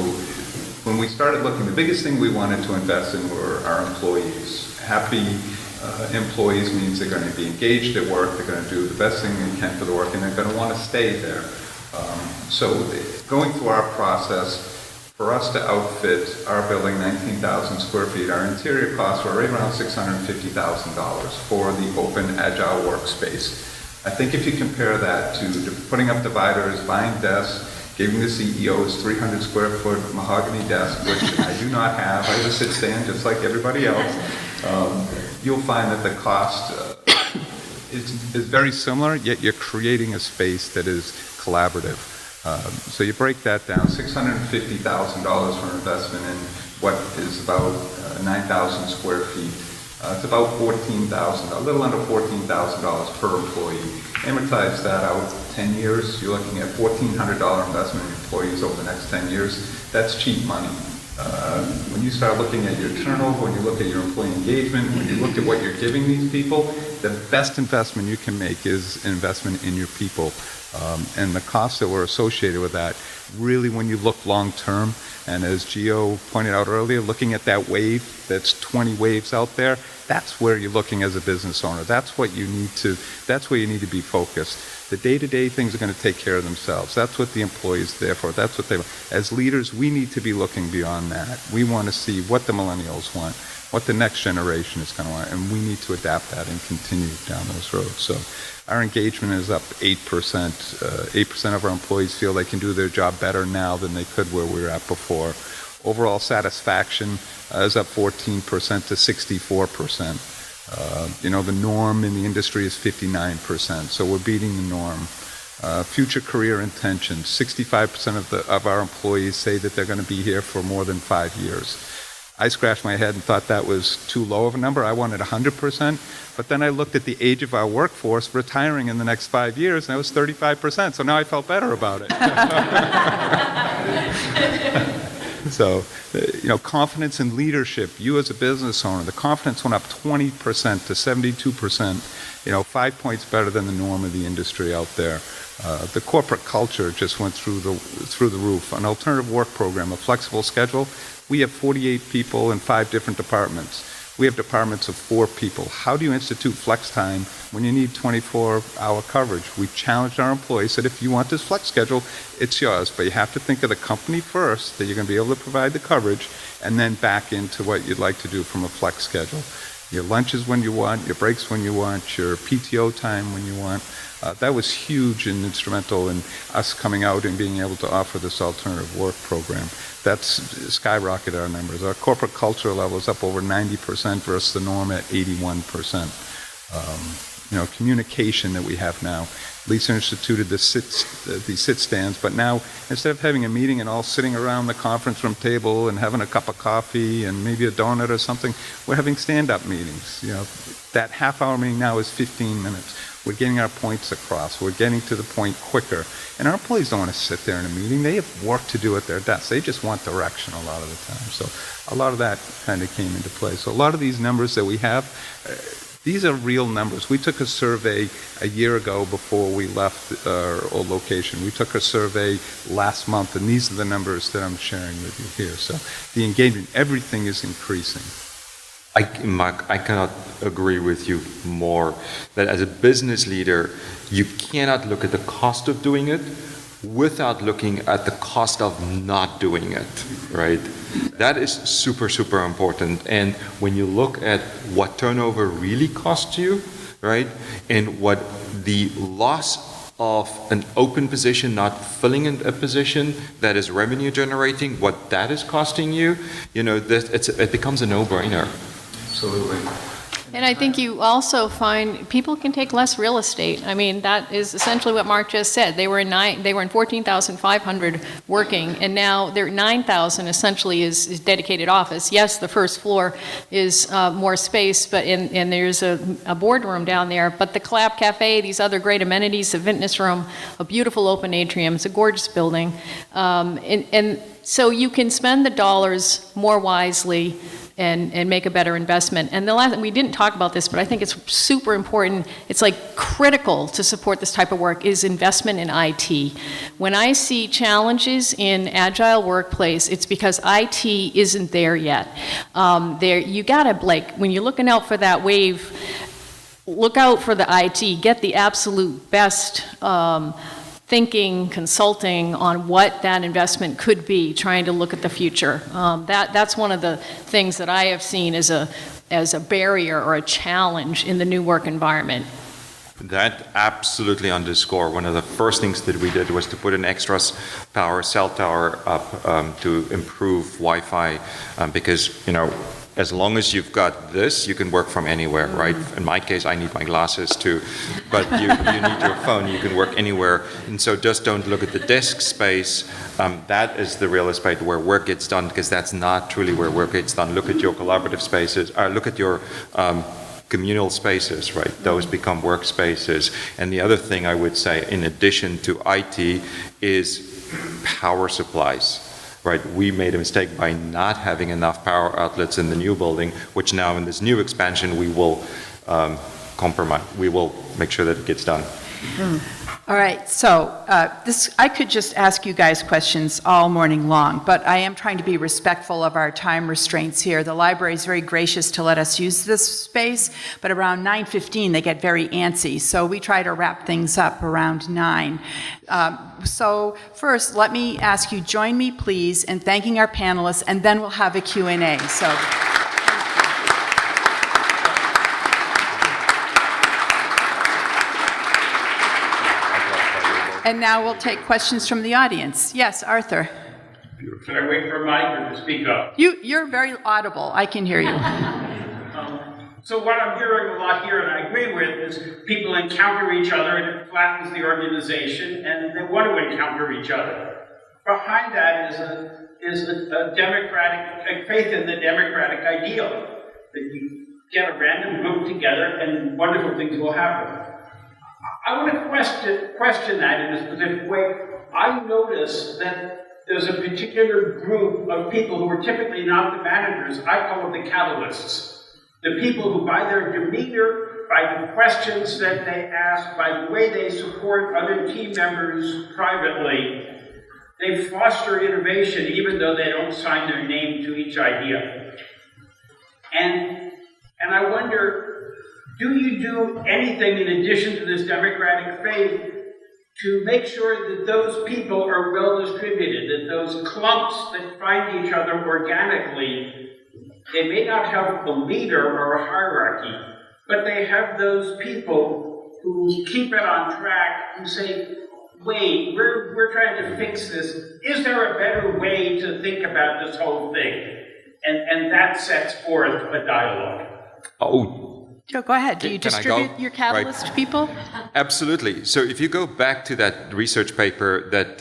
when we started looking, the biggest thing we wanted to invest in were our employees. Happy employees means they're going to be engaged at work, they're going to do the best thing they can for the work, and they're going to want to stay there. So going through our process, for us to outfit our building, 19,000 square feet, our interior costs were right around $650,000 for the open agile workspace. I think if you compare that to putting up dividers, buying desks, giving the CEOs 300 square foot mahogany desk, which I do not have, I have a sit stand just like everybody else, you'll find that the cost is very similar, yet you're creating a space that is collaborative. So you break that down, $650,000 for investment in what is about 9,000 square feet. It's about $14,000, a little under $14,000 per employee. Amortize that out 10 years, you're looking at $1,400 investment in employees over the next 10 years. That's cheap money. When you start looking at your turnover, when you look at your employee engagement, when you look at what you're giving these people, the best investment you can make is investment in your people. And the costs that were associated with that really when you look long term, and as Gio pointed out earlier, looking at that wave, that's 20 waves out there, that's where you're looking as a business owner. That's where you need to be focused. The day-to-day things are going to take care of themselves. That's what the employees are there for. That's what they want. As leaders, we need to be looking beyond that. We want to see what the millennials want, what the next generation is going to want, and we need to adapt that and continue down those roads. So our engagement is up 8%. 8% of our employees feel they can do their job better now than they could where we were at before. Overall satisfaction is up 14% to 64%. The norm in the industry is 59%, so we're beating the norm. Future career intentions, 65% of our employees say that they're going to be here for more than 5 years. I scratched my head and thought that was too low of a number. I wanted 100%, but then I looked at the age of our workforce retiring in the next 5 years, and that was 35%, so now I felt better about it. So, confidence in leadership, you as a business owner, the confidence went up 20% to 72%, 5 points better than the norm of the industry out there. The corporate culture just went through the roof. An alternative work program, a flexible schedule. We have 48 people in 5 different departments. We have departments of 4 people. How do you institute flex time when you need 24-hour coverage? We challenged our employees, said if you want this flex schedule, it's yours, but you have to think of the company first, that you're going to be able to provide the coverage, and then back into what you'd like to do from a flex schedule. Your lunches when you want, your breaks when you want, your PTO time when you want. That was huge and instrumental in us coming out and being able to offer this alternative work program. That's skyrocketed our numbers. Our corporate culture level is up over 90% versus the norm at 81%. Communication that we have now. Lisa instituted the sit stands, but now instead of having a meeting and all sitting around the conference room table and having a cup of coffee and maybe a donut or something, we're having stand-up meetings. That half-hour meeting now is 15 minutes. We're getting our points across. We're getting to the point quicker. And our employees don't want to sit there in a meeting. They have work to do at their desks. They just want direction a lot of the time. So a lot of that kind of came into play. So a lot of these numbers that we have, these are real numbers. We took a survey a year ago before we left our old location. We took a survey last month, and these are the numbers that I'm sharing with you here. So the engagement, everything is increasing. Mark, I cannot agree with you more that as a business leader, you cannot look at the cost of doing it without looking at the cost of not doing it, right? That is super, super important. And when you look at what turnover really costs you, right, and what the loss of an open position, not filling in a position that is revenue generating, what that is costing you, it becomes a no-brainer. Absolutely. And I think you also find people can take less real estate. I mean, that is essentially what Mark just said. They were in 14,500 working, and now they're 9,000 essentially is dedicated office. Yes, the first floor is more space, but and there's a boardroom down there. But the Clap Cafe, these other great amenities, a fitness room, a beautiful open atrium. It's a gorgeous building, and so you can spend the dollars more wisely and make a better investment. And the last, we didn't talk about this, but I think it's super important. It's like critical to support this type of work is investment in IT. When I see challenges in agile workplace, it's because IT isn't there yet. You gotta, when you're looking out for that wave, look out for the IT, get the absolute best thinking, consulting on what that investment could be, trying to look at the future. That's one of the things that I have seen as a barrier or a challenge in the new work environment. That absolutely underscore. One of the first things that we did was to put an extra power cell tower up to improve Wi-Fi because, as long as you've got this, you can work from anywhere, right? In my case, I need my glasses too, but you need your phone, you can work anywhere. And so just don't look at the desk space. That is the real estate where work gets done, because that's not truly where work gets done. Look at your collaborative spaces, look at your communal spaces, right? Those become workspaces. And the other thing I would say, in addition to IT, is power supplies. Right, we made a mistake by not having enough power outlets in the new building, which now in this new expansion we will compromise. We will make sure that it gets done. All right, so I could just ask you guys questions all morning long, but I am trying to be respectful of our time restraints here. The library is very gracious to let us use this space, but around 9:15 they get very antsy, so we try to wrap things up around 9. So first, let me ask you, join me please in thanking our panelists, and then we'll have a Q&A. So. And now we'll take questions from the audience. Yes, Arthur. Can I wait for a mic or to speak up? You're very audible. I can hear you. So what I'm hearing a lot here, and I agree with, is people encounter each other and it flattens the organization, and they want to encounter each other. Behind that is a democratic faith in the democratic ideal that you get a random group together and wonderful things will happen. I want to question that in a specific way. I notice that there's a particular group of people who are typically not the managers. I call them the catalysts. The people who, by their demeanor, by the questions that they ask, by the way they support other team members privately, they foster innovation even though they don't sign their name to each idea. And I wonder, do you do anything in addition to this democratic faith to make sure that those people are well distributed, that those clumps that find each other organically, they may not have a leader or a hierarchy, but they have those people who keep it on track, who say, wait, we're trying to fix this. Is there a better way to think about this whole thing? And that sets forth a dialogue. Go ahead. Do you distribute your catalyst people? Absolutely. So if you go back to that research paper that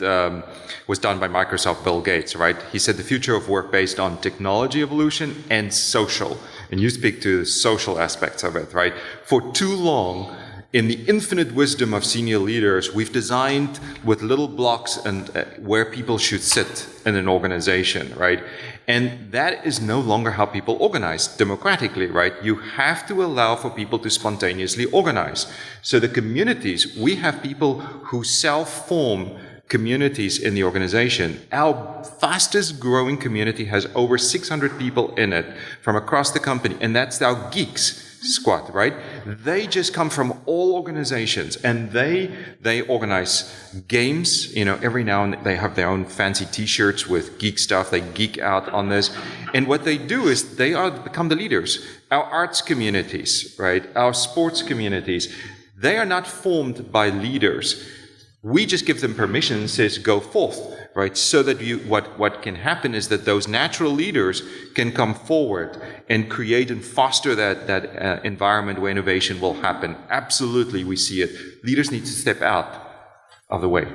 was done by Microsoft, Bill Gates, right? He said the future of work based on technology evolution and social. And you speak to the social aspects of it, right? For too long, in the infinite wisdom of senior leaders, we've designed with little blocks and where people should sit in an organization, right? And that is no longer how people organize democratically, right? You have to allow for people to spontaneously organize. So the communities, we have people who self-form communities in the organization. Our fastest growing community has over 600 people in it from across the company, and that's our geeks squad, right? They just come from all organizations, and they organize games. Every now and then they have their own fancy T-shirts with geek stuff. They geek out on this, and what they do is they become the leaders. Our arts communities, right? Our sports communities, they are not formed by leaders. We just give them permission and says go forth, right? So that what can happen is that those natural leaders can come forward and create and foster that environment where innovation will happen. Absolutely, we see it. Leaders need to step out of the way.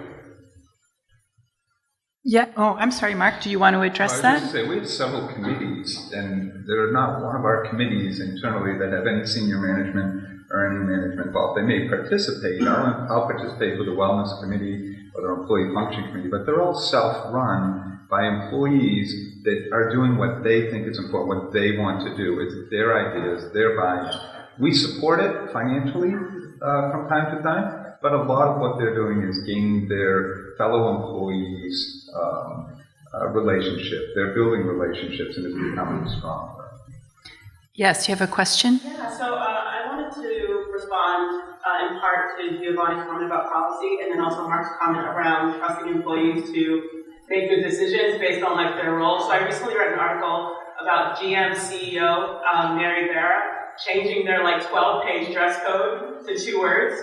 Yeah. Oh, I'm sorry, Mark. Do you want to address that? I was just going to say, we have several committees, and there are not one of our committees internally that have any senior management or any management involved. They may participate. I'll participate with the wellness committee or the employee function committee, but they're all self-run by employees that are doing what they think is important, what they want to do. It's their ideas, their buy-in. We support it financially from time to time, but a lot of what they're doing is gaining their fellow employees' relationship. They're building relationships, and it's becoming stronger. Yes, you have a question? Yeah, so I wanted to respond in part to Giovanni's comment about policy, and then also Mark's comment around trusting employees to make good decisions based on their role. So I recently read an article about GM CEO Mary Barra changing their 12-page dress code to 2 words.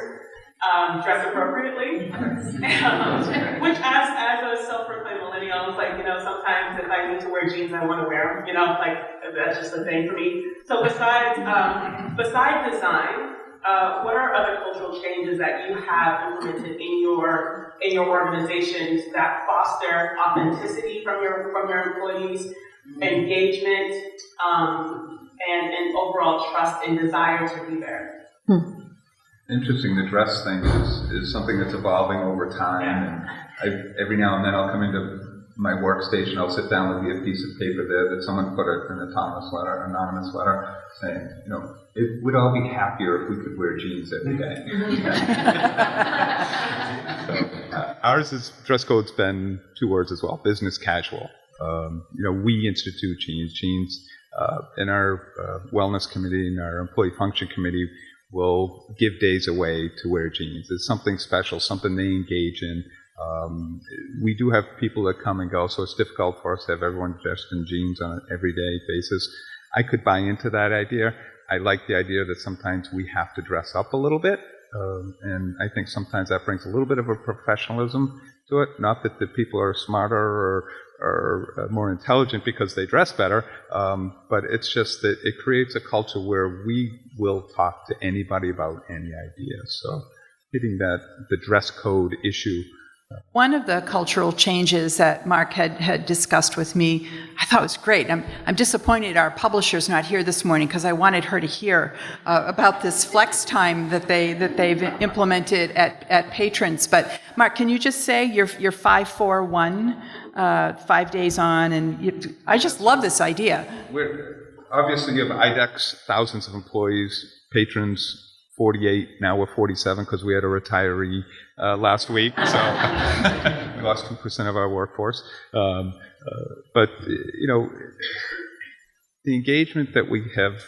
Dress appropriately, which as a self-proclaimed millennial, sometimes if I need to wear jeans, I want to wear them, that's just a thing for me. So besides design, what are other cultural changes that you have implemented in your organizations that foster authenticity from your employees, engagement, and overall trust and desire to be there? Interesting. The dress thing is something that's evolving over time, and every now and then I'll come into my workstation, I'll sit down, there'll be a piece of paper there that someone put an anonymous letter saying, it would all be happier if we could wear jeans every day. Ours dress code's been 2 words as well, business casual. We institute jeans. Jeans in our wellness committee and our employee function committee will give days away to wear jeans. It's something special, something they engage in. We do have people that come and go, so it's difficult for us to have everyone dressed in jeans on an everyday basis. I could buy into that idea. I like the idea that sometimes we have to dress up a little bit, and I think sometimes that brings a little bit of a professionalism to it. Not that the people are smarter or more intelligent because they dress better, but it's just that it creates a culture where we will talk to anybody about any idea. So hitting the dress code issue. One of the cultural changes that Mark had discussed with me, I thought was great. I'm disappointed our publisher's not here this morning because I wanted her to hear about this flex time that they've implemented at patrons. But Mark, can you just say your 5-4-1, 5 days on, and I just love this idea. Obviously, you have IDEX, thousands of employees, patrons. 48, now we're 47 because we had a retiree last week, so we lost 2% of our workforce. But the engagement that we have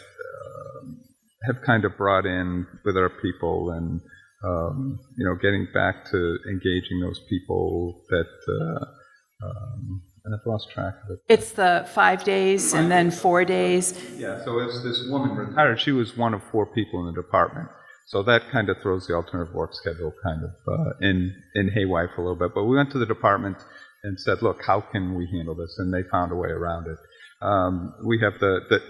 kind of brought in with our people, and getting back to engaging those people that, and I've lost track of it. It's the 5 days and then 4 days. Yeah, so as this woman retired, she was one of 4 people in the department. So that kind of throws the alternative work schedule kind of in haywire for a little bit. But we went to the department and said, look, how can we handle this? And they found a way around it. We have the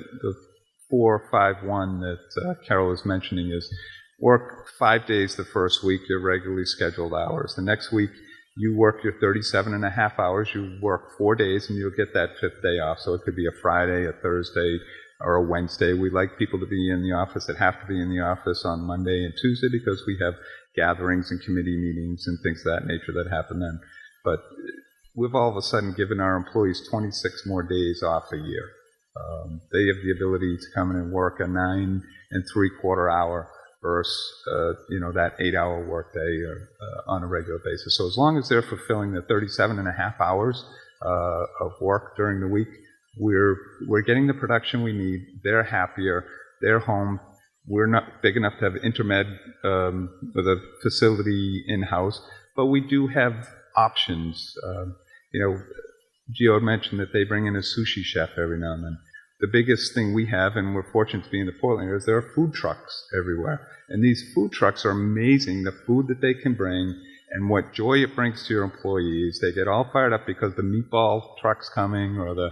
4-5-1 that Carol is mentioning is work 5 days the first week, your regularly scheduled hours. The next week, you work your 37.5 hours. You work 4 days, and you'll get that 5th day off. So it could be a Friday, a Thursday, or a Wednesday. We like people to be in the office that have to be in the office on Monday and Tuesday because we have gatherings and committee meetings and things of that nature that happen then. But we've all of a sudden given our employees 26 more days off a year. They have the ability to come in and work a 9 3/4 hour versus that 8-hour workday on a regular basis. So as long as they're fulfilling the 37.5 hours of work during the week, we're getting the production we need. They're happier. They're home. We're not big enough to have intermed with a facility in-house, but we do have options. Gio had mentioned that they bring in a sushi chef every now and then. The biggest thing we have, and we're fortunate to be in the Portland area, is there are food trucks everywhere. And these food trucks are amazing, the food that they can bring and what joy it brings to your employees. They get all fired up because the meatball truck's coming or the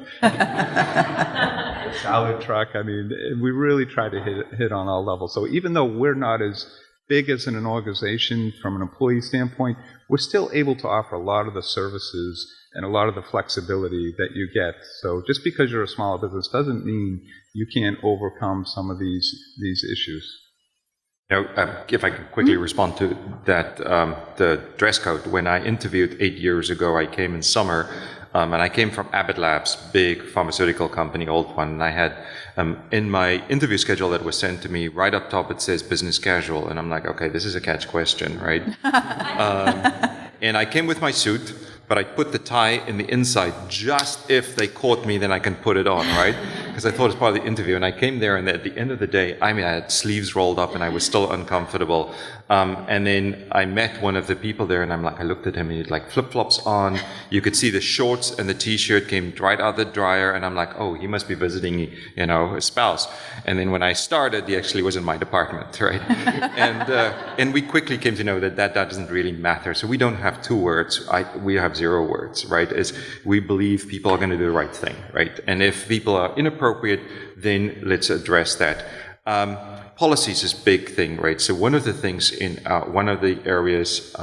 salad truck. I mean, we really try to hit on all levels. So even though we're not as big as an organization from an employee standpoint, we're still able to offer a lot of the services and a lot of the flexibility that you get. So just because you're a smaller business doesn't mean you can't overcome some of these issues. If I can quickly respond to that, the dress code. When I interviewed 8 years ago, I came in summer, and I came from Abbott Labs, big pharmaceutical company, old one, and I had in my interview schedule that was sent to me, right up top it says business casual, and I'm like, okay, this is a catch question, right? And I came with my suit, but I put the tie in the inside just if they caught me, then I can put it on, right? Because I thought it was part of the interview. And I came there, and at the end of the day, I had sleeves rolled up, and I was still uncomfortable. And then I met one of the people there, and I looked at him, and he had like flip-flops on. You could see the shorts and the T-shirt came right out of the dryer, and I'm like, oh, he must be visiting, his spouse. And then when I started, he actually was in my department, right? And we quickly came to know that doesn't really matter. So we don't have 2 words. We have 0 words, right? Is we believe people are going to do the right thing, right? And if people are inappropriate, then let's address that. Policies is a big thing, right? So one of the things in one of the areas,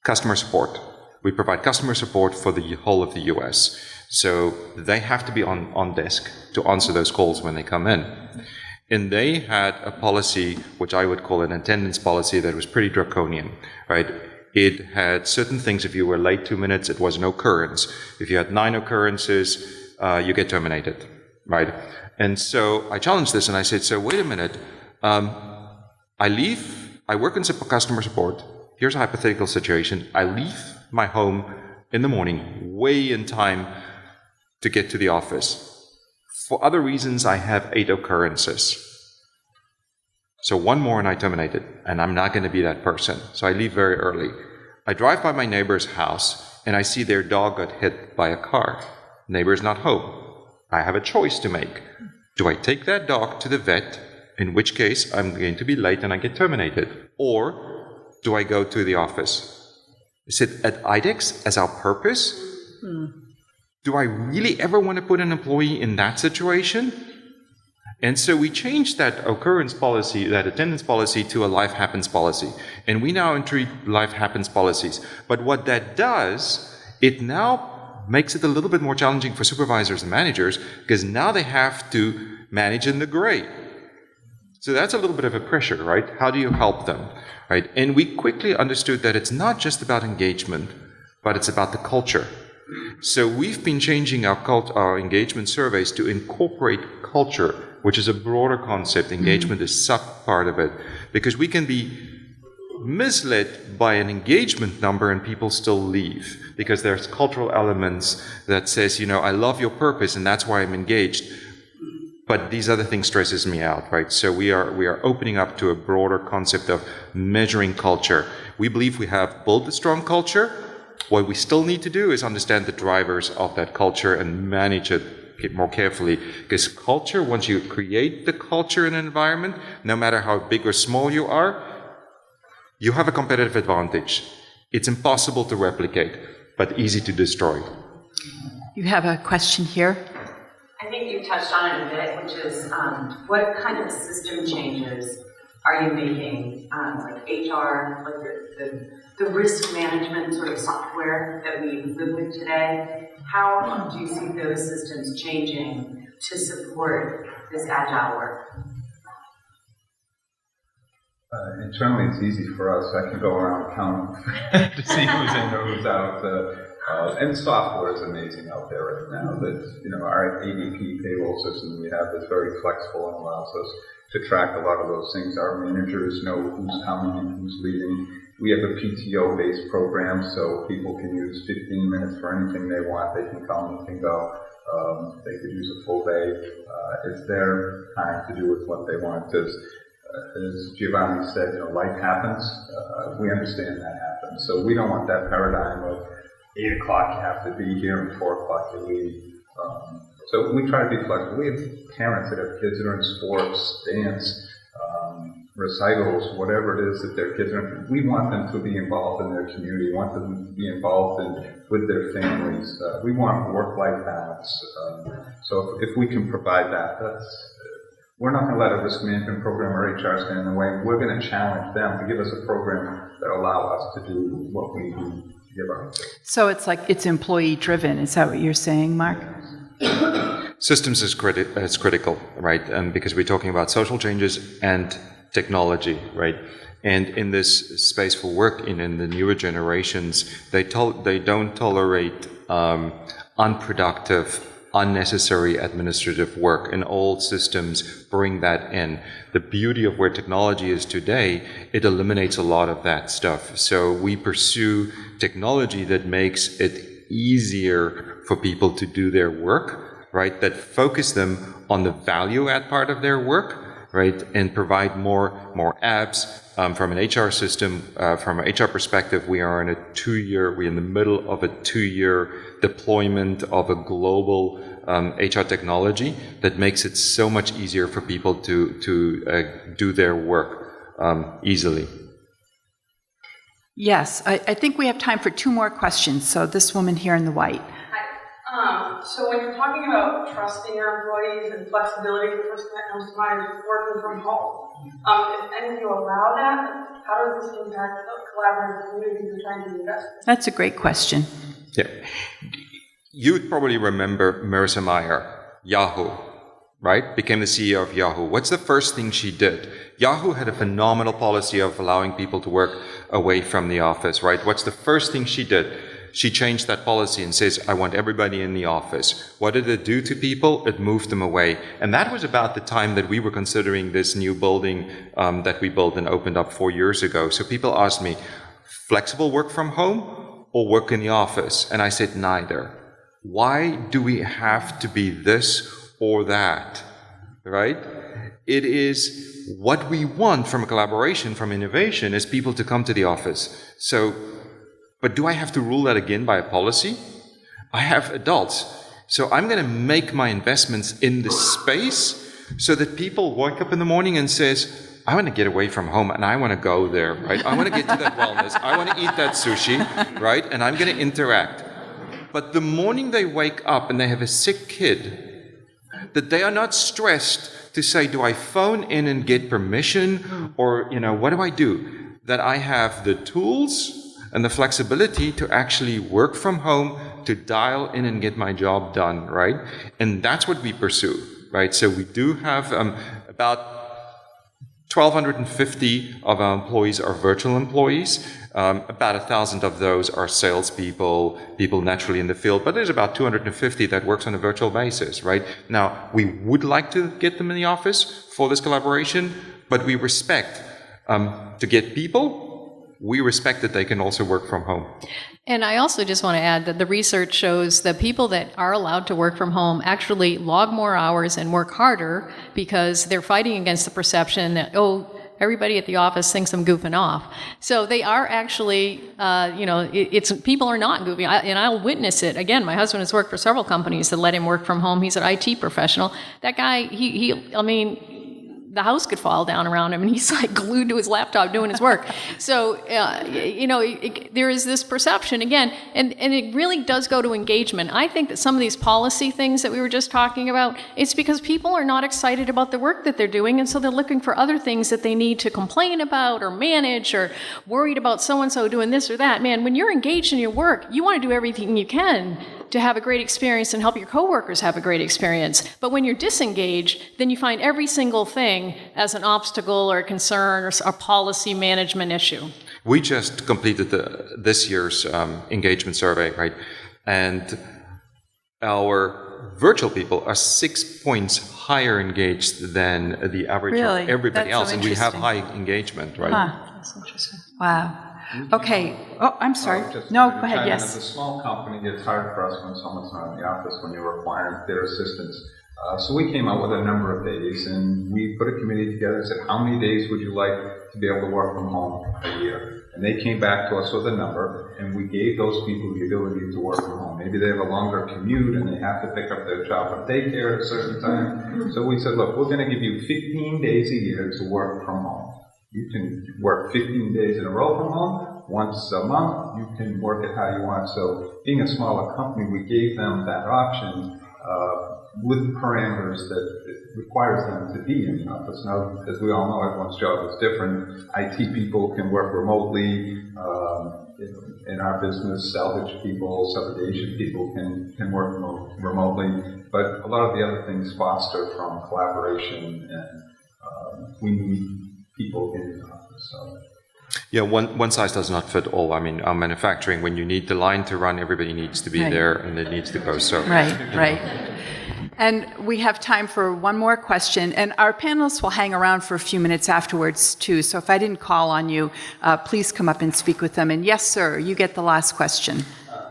customer support. We provide customer support for the whole of the U.S. So they have to be on desk to answer those calls when they come in. And they had a policy, which I would call an attendance policy, that was pretty draconian, right? It had certain things. If you were late 2 minutes, it was an occurrence. If you had 9 occurrences, you get terminated, right? And so I challenged this and I said, so wait a minute. I work in customer support. Here's a hypothetical situation. I leave my home in the morning, way in time to get to the office. For other reasons, I have 8 occurrences. So 1 more and I terminate it, and I'm not going to be that person. So I leave very early. I drive by my neighbor's house, and I see their dog got hit by a car. Neighbor's not home. I have a choice to make. Do I take that dog to the vet, in which case I'm going to be late and I get terminated? Or do I go to the office? Is it at IDEX as our purpose? Do I really ever want to put an employee in that situation? And so we changed that occurrence policy, that attendance policy, to a life happens policy. And we now entreat life happens policies. But what that does, it now makes it a little bit more challenging for supervisors and managers, because now they have to manage in the gray. So that's a little bit of a pressure, right? How do you help them, right? And we quickly understood that it's not just about engagement, but it's about the culture. So we've been changing our engagement surveys to incorporate culture, which is a broader concept. Engagement is sub-part of it, because we can be misled by an engagement number and people still leave, because there's cultural elements that says, I love your purpose and that's why I'm engaged, but these other things stresses me out, right? So we are opening up to a broader concept of measuring culture. We believe we have built a strong culture. What we still need to do is understand the drivers of that culture and manage it more carefully. Because culture, once you create the culture in an environment, no matter how big or small you are, you have a competitive advantage. It's impossible to replicate, but easy to destroy. You have a question here? I think you touched on it a bit, which is what kind of system changes are you making, like HR, like the risk management sort of software that we live with today? How do you see those systems changing to support this agile work? Internally, it's easy for us. I can go around counting to see who's in or who's out. And software is amazing out there right now. That our ADP payroll system we have is very flexible and allows us to track a lot of those things. Our managers know who's coming and who's leaving. We have a PTO-based program, so people can use 15 minutes for anything they want. They can come, they can go. They could use a full day. It's their time to do with what they want. As Giovanni said, life happens. We understand that happens. So we don't want that paradigm of 8 o'clock you have to be here and 4 o'clock you leave. So we try to be flexible. We have parents that have kids that are in sports, dance, recitals, whatever it is that their kids are in. We want them to be involved in their community. We want them to be involved with their families. We want work-life balance. So if we can provide that, we're not going to let a risk management program or HR stand in the way. We're going to challenge them to give us a program that allow us to do what we do. So it's employee driven. Is that what you're saying, Mark? Systems is critical, right? Because we're talking about social changes and technology, right? And in this space for work, in the newer generations, they don't tolerate unproductive, unnecessary administrative work, and old systems bring that in. The beauty of where technology is today, it eliminates a lot of that stuff. So we pursue technology that makes it easier for people to do their work, right? That focus them on the value add part of their work, right? And provide more apps. From an HR system, from an HR perspective, we're in the middle of a 2-year deployment of a global HR technology that makes it so much easier for people to do their work easily. Yes, I think we have time for 2 more questions. So this woman here in the white. Hi. So when you're talking about trusting your employees and flexibility, the first thing that comes to mind is working from home. If you allow that, how does this impact the collaborative communities you're trying to invest in? That's a great question. Yeah. You would probably remember Marissa Mayer, Yahoo. right, became the CEO of Yahoo. What's the first thing she did? Yahoo had a phenomenal policy of allowing people to work away from the office, right? What's the first thing she did? She changed that policy and says, I want everybody in the office. What did it do to people? It moved them away. And that was about the time that we were considering this new building that we built and opened up 4 years ago. So people asked me, flexible work from home or work in the office? And I said, neither. Why do we have to be this or that, right? It is what we want from a collaboration, from innovation, is people to come to the office. So, but do I have to rule that again by a policy? I have adults. So I'm going to make my investments in the space so that people wake up in the morning and says, I want to get away from home and I want to go there, right? I want to get to that wellness. I want to eat that sushi, right? And I'm going to interact. But the morning they wake up and they have a sick kid, that they are not stressed to say, do I phone in and get permission? Or, what do I do? That I have the tools and the flexibility to actually work from home, to dial in and get my job done, right? And that's what we pursue, right? So we do have about 1,250 of our employees are virtual employees. About 1,000 of those are salespeople, people naturally in the field, but there's about 250 that works on a virtual basis, right? Now, we would like to get them in the office for this collaboration, but we respect to get people. We respect that they can also work from home. And I also just want to add that the research shows that people that are allowed to work from home actually log more hours and work harder because they're fighting against the perception that, everybody at the office thinks I'm goofing off. So they are actually, it's people are not goofing, and I'll witness it. Again, my husband has worked for several companies that let him work from home. He's an IT professional. That guy, the house could fall down around him, and he's like glued to his laptop doing his work. So, there is this perception again, and it really does go to engagement. I think that some of these policy things that we were just talking about, it's because people are not excited about the work that they're doing, and so they're looking for other things that they need to complain about or manage, or worried about so-and-so doing this or that. Man, when you're engaged in your work, you want to do everything you can to have a great experience and help your coworkers have a great experience. But when you're disengaged, then you find every single thing as an obstacle or a concern or a policy management issue. We just completed this year's engagement survey, right? And our virtual people are 6 points higher engaged than the average of everybody else. So and we have high engagement, right? That's interesting. Wow. Okay. Oh, I'm sorry. No, go ahead. Yes. As a small company, it's hard for us when someone's not in the office when you're requiring their assistance. So we came out with a number of days, and we put a committee together and said, how many days would you like to be able to work from home a year? And they came back to us with a number, and we gave those people the ability to work from home. Maybe they have a longer commute, and they have to pick up their child from daycare at a certain time. So we said, look, we're going to give you 15 days a year to work from home. You can work 15 days in a row from home. Once a month, you can work it how you want. So being a smaller company, we gave them that option with parameters that it requires them to be in the office. Now, as we all know, everyone's job is different. IT people can work remotely. In our business, salvage people, subrogation people can work remotely. But a lot of the other things foster from collaboration, and we need people in the office. So. Yeah, one size does not fit all. I mean, our manufacturing, when you need the line to run, everybody needs to be there, and it needs to go. So right. And we have time for one more question, and our panelists will hang around for a few minutes afterwards too. So if I didn't call on you, please come up and speak with them. And yes, sir, you get the last question.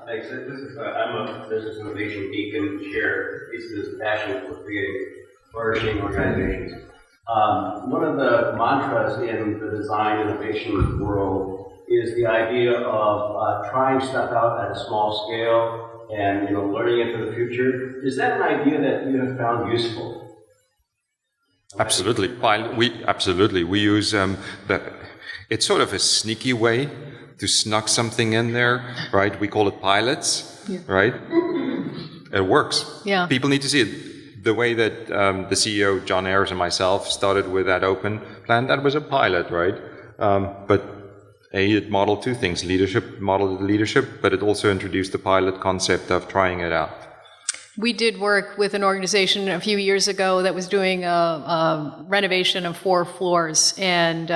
Thanks. I'm a business innovation geek and share this passion for creating flourishing organizations. One of the mantras in the design innovation world is the idea of trying stuff out at a small scale and learning it for the future. Is that an idea that you have found useful? Absolutely. We use it's sort of a sneaky way to snuck something in there, right? We call it pilots, right? It works. Yeah. People need to see it. The way that the CEO, John Ayers, and myself started with that open plan, that was a pilot, right? But it modeled two things. Modeled leadership, but it also introduced the pilot concept of trying it out. We did work with an organization a few years ago that was doing a renovation of 4 floors, and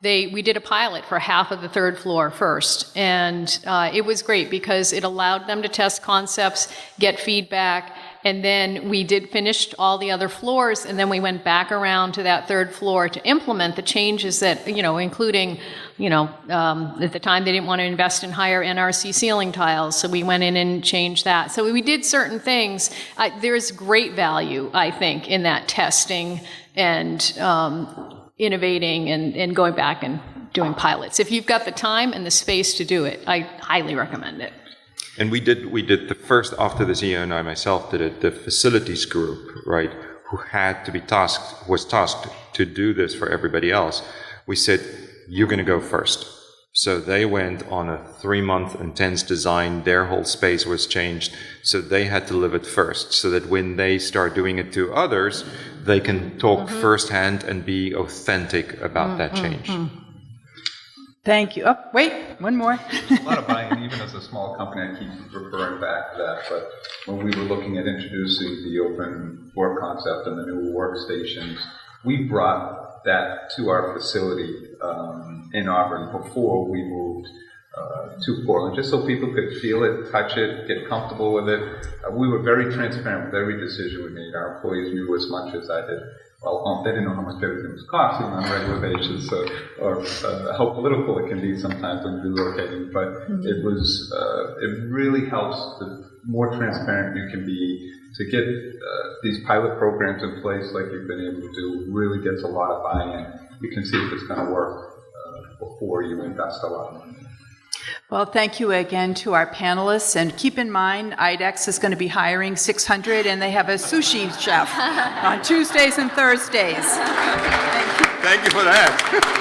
we did a pilot for half of the 3rd floor first, and it was great because it allowed them to test concepts, get feedback, and then we finished all the other floors, and then we went back around to that 3rd floor to implement the changes that, including, at the time they didn't want to invest in higher NRC ceiling tiles, so we went in and changed that. So we did certain things. There's great value, I think, in that testing and innovating and going back and doing pilots. If you've got the time and the space to do it, I highly recommend it. And we did the first, after the CEO and I myself did it, the facilities group, right, who was tasked to do this for everybody else. We said, you're going to go first. So they went on a 3-month intense design. Their whole space was changed. So they had to live it first, so that when they start doing it to others, they can talk firsthand and be authentic about that change. Thank you. Oh, wait, one more. A lot of buy-in, even as a small company, I keep referring back to that, but when we were looking at introducing the open work concept and the new workstations, we brought that to our facility in Auburn before we moved to Portland, just so people could feel it, touch it, get comfortable with it. We were very transparent with every decision we made. Our employees knew as much as I did. Well, they didn't know how much everything was costing on a regular basis, or how political it can be sometimes when relocating. But it really helps. The more transparent you can be to get these pilot programs in place, like you've been able to do, really gets a lot of buy-in. You can see if it's going to work before you invest a lot of money. Well, thank you again to our panelists, and keep in mind, IDEX is going to be hiring 600, and they have a sushi chef on Tuesdays and Thursdays. Thank you. Thank you for that.